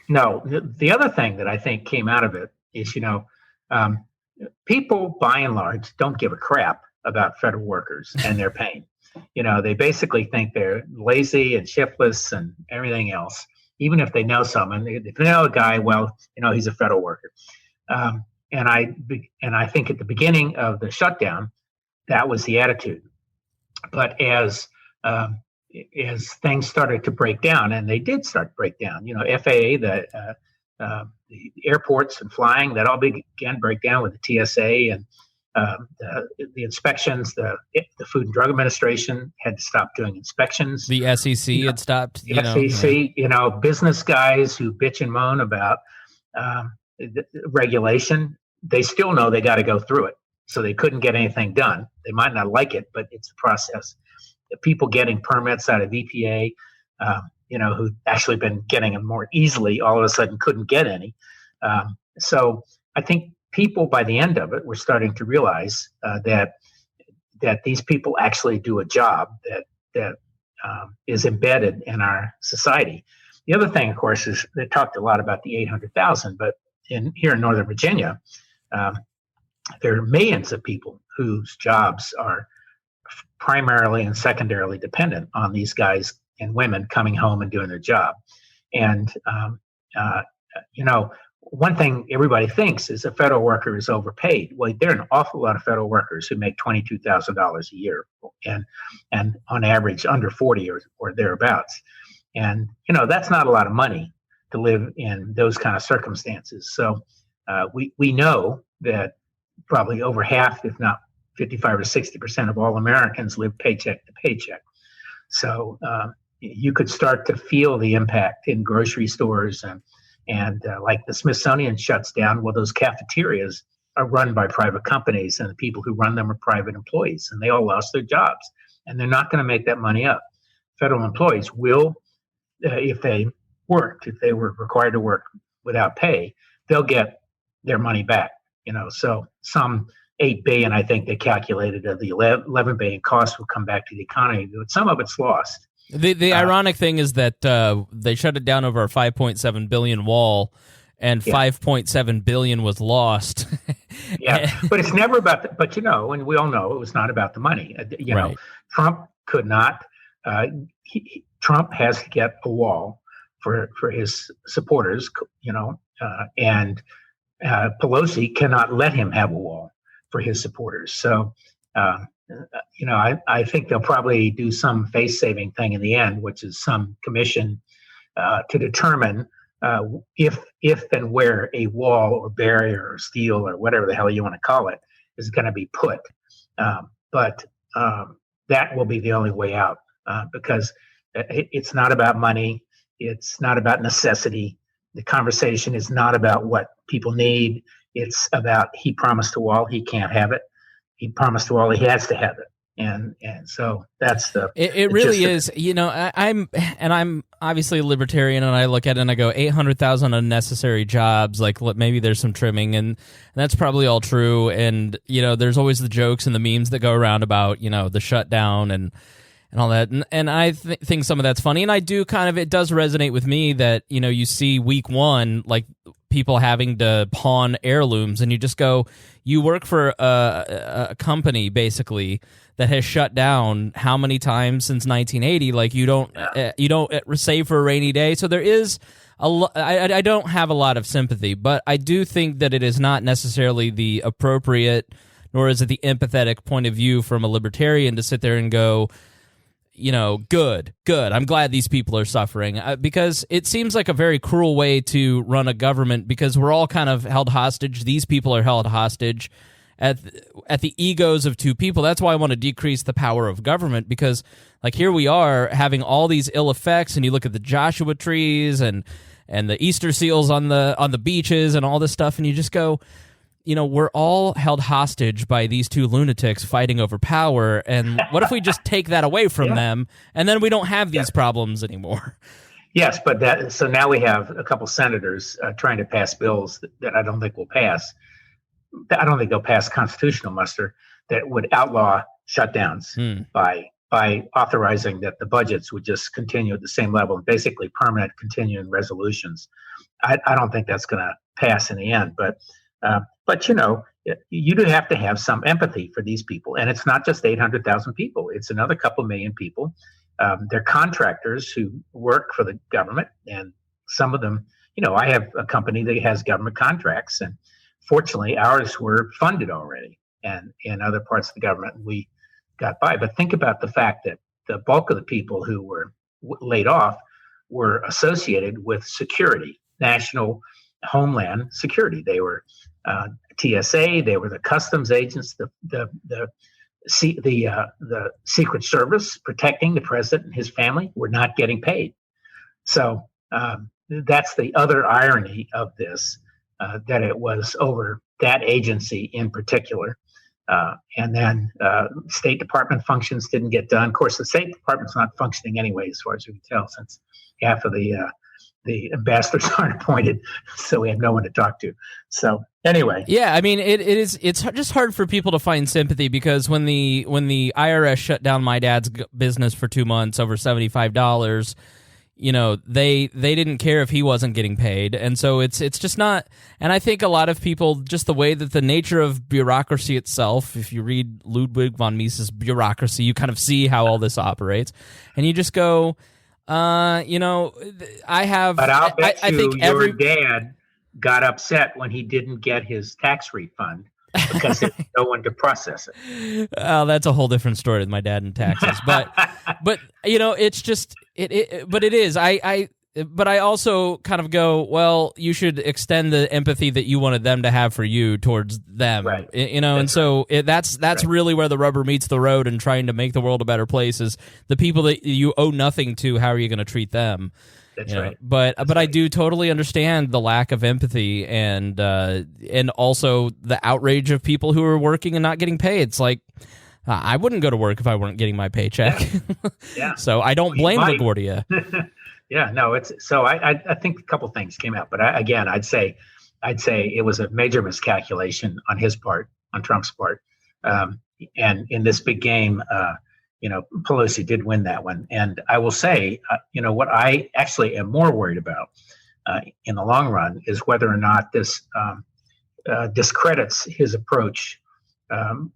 No, the other thing that I think came out of it is, people by and large don't give a crap about federal workers and their pain. They basically think they're lazy and shiftless and everything else. Even if they know someone, if they know a guy, well, he's a federal worker. And I think at the beginning of the shutdown, that was the attitude. But as things started to break down, and they did start to break down, FAA, the airports and flying, that all began to break down with the TSA and the inspections. The Food and Drug Administration had to stop doing inspections. The SEC had stopped. SEC, business guys who bitch and moan about regulation, they still know they got to go through it. So they couldn't get anything done. They might not like it, but it's the process. The people getting permits out of EPA, who've actually been getting them more easily, all of a sudden couldn't get any. So I think people by the end of it were starting to realize that these people actually do a job that is embedded in our society. The other thing, of course, is they talked a lot about the 800,000, but here in Northern Virginia, there are millions of people whose jobs are primarily and secondarily dependent on these guys and women coming home and doing their job. And, one thing everybody thinks is a federal worker is overpaid. Well, there are an awful lot of federal workers who make $22,000 a year and on average under 40 or thereabouts. And, that's not a lot of money to live in those kind of circumstances. So we know that probably over half, if not 55 or 60% of all Americans live paycheck to paycheck. So you could start to feel the impact in grocery stores and like the Smithsonian shuts down. Well, those cafeterias are run by private companies, and the people who run them are private employees, and they all lost their jobs, and they're not going to make that money up. Federal employees will, if they were required to work without pay, they'll get their money back. So some $8 billion, I think they calculated, of the $11 billion costs will come back to the economy, but some of it's lost. The ironic thing is that they shut it down over a $5.7 billion wall, and $5.7 billion was lost. But it's never about the, but and we all know it was not about the money. Right. Trump could not. Trump has to get a wall for his supporters. And Pelosi cannot let him have a wall for his supporters. So. I think they'll probably do some face-saving thing in the end, which is some commission to determine if and where a wall or barrier or steel or whatever the hell you want to call it is going to be put. But that will be the only way out because it's not about money. It's not about necessity. The conversation is not about what people need. It's about he promised to all he can't have it. He promised to all he has to have it. And so that's it really is. I'm obviously a libertarian, and I look at it and I go 800,000 unnecessary jobs. Like maybe there's some trimming, and that's probably all true. And there's always the jokes and the memes that go around about the shutdown and all that. And I think some of that's funny, and I do it does resonate with me that you see week one like people having to pawn heirlooms, and you just go, you work for a company basically that has shut down how many times since 1980? Like you don't save for a rainy day. So there is I don't have a lot of sympathy, but I do think that it is not necessarily the appropriate, nor is it the empathetic point of view from a libertarian to sit there and go, good. I'm glad these people are suffering, because it seems like a very cruel way to run a government, because we're all kind of held hostage. These people are held hostage at the egos of two people. That's why I want to decrease the power of government, because like here we are having all these ill effects, and you look at the Joshua trees and the Easter seals on the beaches and all this stuff, and you just go, we're all held hostage by these two lunatics fighting over power, and what if we just take that away from them, and then we don't have these problems anymore? Yes, but so now we have a couple senators trying to pass bills that I don't think will pass. I don't think they'll pass constitutional muster that would outlaw shutdowns by authorizing that the budgets would just continue at the same level, basically permanent continuing resolutions. I don't think that's going to pass in the end, but you do have to have some empathy for these people, and it's not just 800,000 people; it's another couple million people. They're contractors who work for the government, and some of them, I have a company that has government contracts, and fortunately, ours were funded already, and in other parts of the government, we got by. But think about the fact that the bulk of the people who were laid off were associated with security, national homeland security. They were TSA, they were the customs agents, the Secret Service protecting the president and his family were not getting paid. So that's the other irony of this, that it was over that agency in particular. And then State Department functions didn't get done. Of course, the State Department's not functioning anyway, as far as we can tell, since half of the ambassadors aren't appointed, so we have no one to talk to. So anyway, yeah, I mean, it's just hard for people to find sympathy, because when the IRS shut down my dad's business for 2 months over $75, they didn't care if he wasn't getting paid, and so it's just not. And I think a lot of people, just the way that the nature of bureaucracy itself, if you read Ludwig von Mises' Bureaucracy, you kind of see how all this operates, and you just go, I have. But I'll bet I think your dad got upset when he didn't get his tax refund because there's no one to process it. Oh, that's a whole different story with my dad and taxes. But it's just but it is. But I also kind of go, well, you should extend the empathy that you wanted them to have for you towards them, right? And so that's right. Really where the rubber meets the road, and trying to make the world a better place is the people that you owe nothing to. How are you going to treat them? That's right. But I do totally understand the lack of empathy and also the outrage of people who are working and not getting paid. It's like, I wouldn't go to work if I weren't getting my paycheck. Yeah. So I don't blame LaGuardia. Yeah, no, it's so I think a couple things came out, but I'd say it was a major miscalculation on his part, on Trump's part, and in this big game, Pelosi did win that one. And I will say, what I actually am more worried about in the long run is whether or not this discredits his approach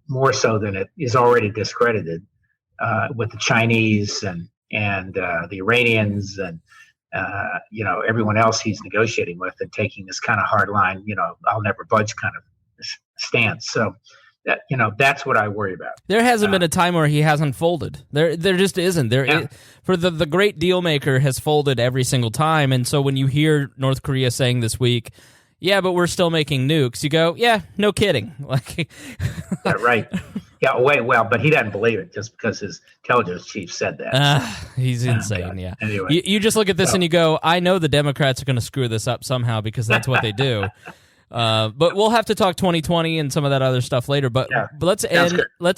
more so than it is already discredited with the Chinese and the Iranians and everyone else he's negotiating with, and taking this kind of hard line, I'll never budge kind of stance. So that's what I worry about. There hasn't been a time where he hasn't folded. There just isn't. For the great deal maker has folded every single time. And so when you hear North Korea saying this week, yeah, but we're still making nukes, you go, yeah, no kidding. Like, yeah, right. Yeah, well, but he doesn't believe it just because his intelligence chief said that. He's insane, yeah. Anyway. You just look at this and you go, I know the Democrats are going to screw this up somehow, because that's what they do. But we'll have to talk 2020 and some of that other stuff later. But let's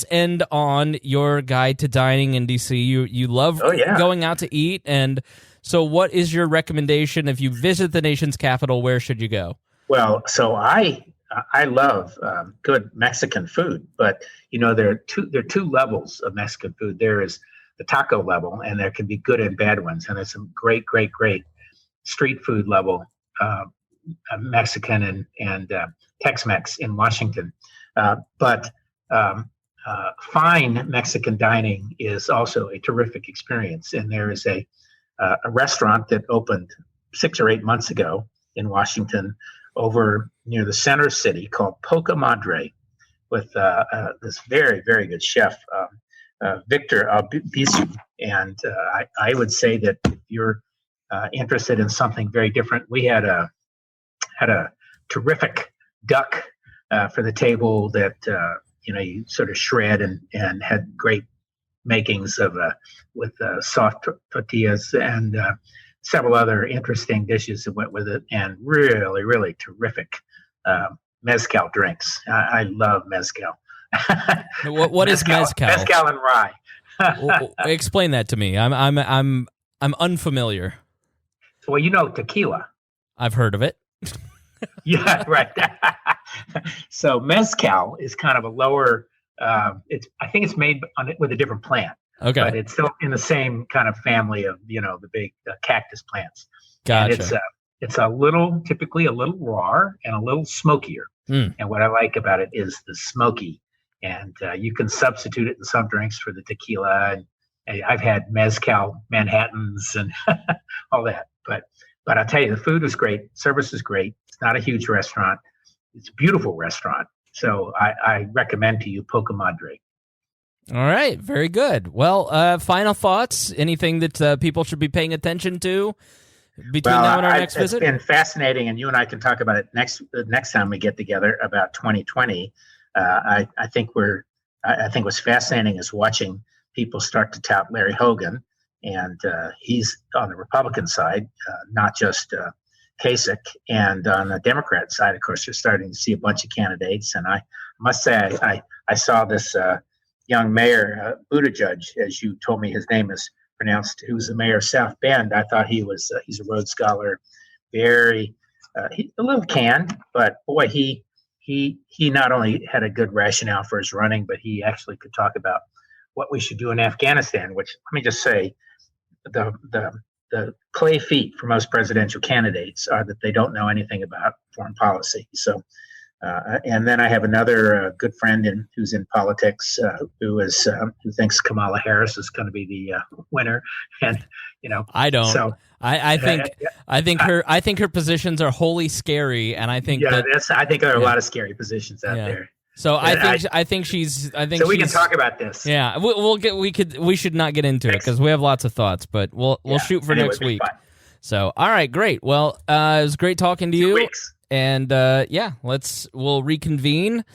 end on your guide to dining in DC. You love going out to eat, and so what is your recommendation if you visit the nation's capital? Where should you go? Well, so I love good Mexican food, but there are two levels of Mexican food. There is the taco level, and there can be good and bad ones, and there's some great street food level Mexican and Tex-Mex in Washington. But fine Mexican dining is also a terrific experience, and there is a restaurant that opened 6 or 8 months ago in Washington over near the center city called Poca Madre with this very, very good chef, Victor Albizu. And I would say that if you're interested in something very different, we had a terrific duck for the table that you sort of shred and had great makings of with soft tortillas and several other interesting dishes that went with it, and really terrific mezcal drinks. I love mezcal. What is mezcal? Mezcal and rye. Explain that to me. I'm unfamiliar. Well, tequila. I've heard of it. Yeah, right. So mezcal is kind of a lower. I think it's made with a different plant. Okay, but it's still in the same kind of family of the big cactus plants. Gotcha. And it's typically a little raw and a little smokier. And what I like about it is the smoky, and you can substitute it in some drinks for the tequila. And I've had mezcal Manhattans and all that. But I'll tell you, the food is great. Service is great. It's not a huge restaurant. It's a beautiful restaurant. So I recommend to you Poca Madre. All right. Very good. Well, final thoughts? Anything that people should be paying attention to between now and our next visit? It's been fascinating, and you and I can talk about it the next time we get together about 2020. I think what's fascinating is watching people start to tout Larry Hogan, and he's on the Republican side, not just Kasich. And on the Democrat side, of course, you're starting to see a bunch of candidates. And I must say, I saw this young mayor, Buttigieg, as you told me his name is pronounced, who's the mayor of South Bend. I thought he's a Rhodes Scholar, very a little canned, but boy, he not only had a good rationale for his running, but he actually could talk about what we should do in Afghanistan. Which, let me just say, the clay feet for most presidential candidates are that they don't know anything about foreign policy. So. And then I have another good friend who's in politics who thinks Kamala Harris is going to be the winner, and I don't. So I think her positions are wholly scary, and I think I think there are a lot of scary positions out there. So I think so we can talk about this. Yeah, we should not get into it because we have lots of thoughts, but we'll shoot for next week. Fun. So all right, great. Well, it was great talking to you. 2 weeks. And we'll reconvene,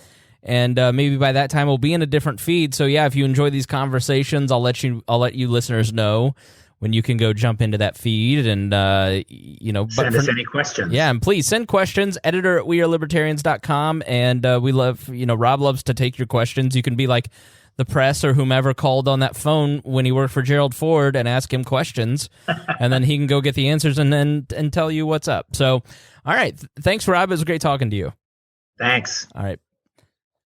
and maybe by that time we'll be in a different feed. So yeah, if you enjoy these conversations, I'll let you listeners know when you can go jump into that feed and send us any questions. Yeah, and please send questions. editor@wearelibertarians.com, and we love Rob loves to take your questions. You can be like the press or whomever called on that phone when he worked for Gerald Ford and ask him questions, and then he can go get the answers and tell you what's up. So, all right. Thanks, Rob. It was great talking to you. Thanks. All right.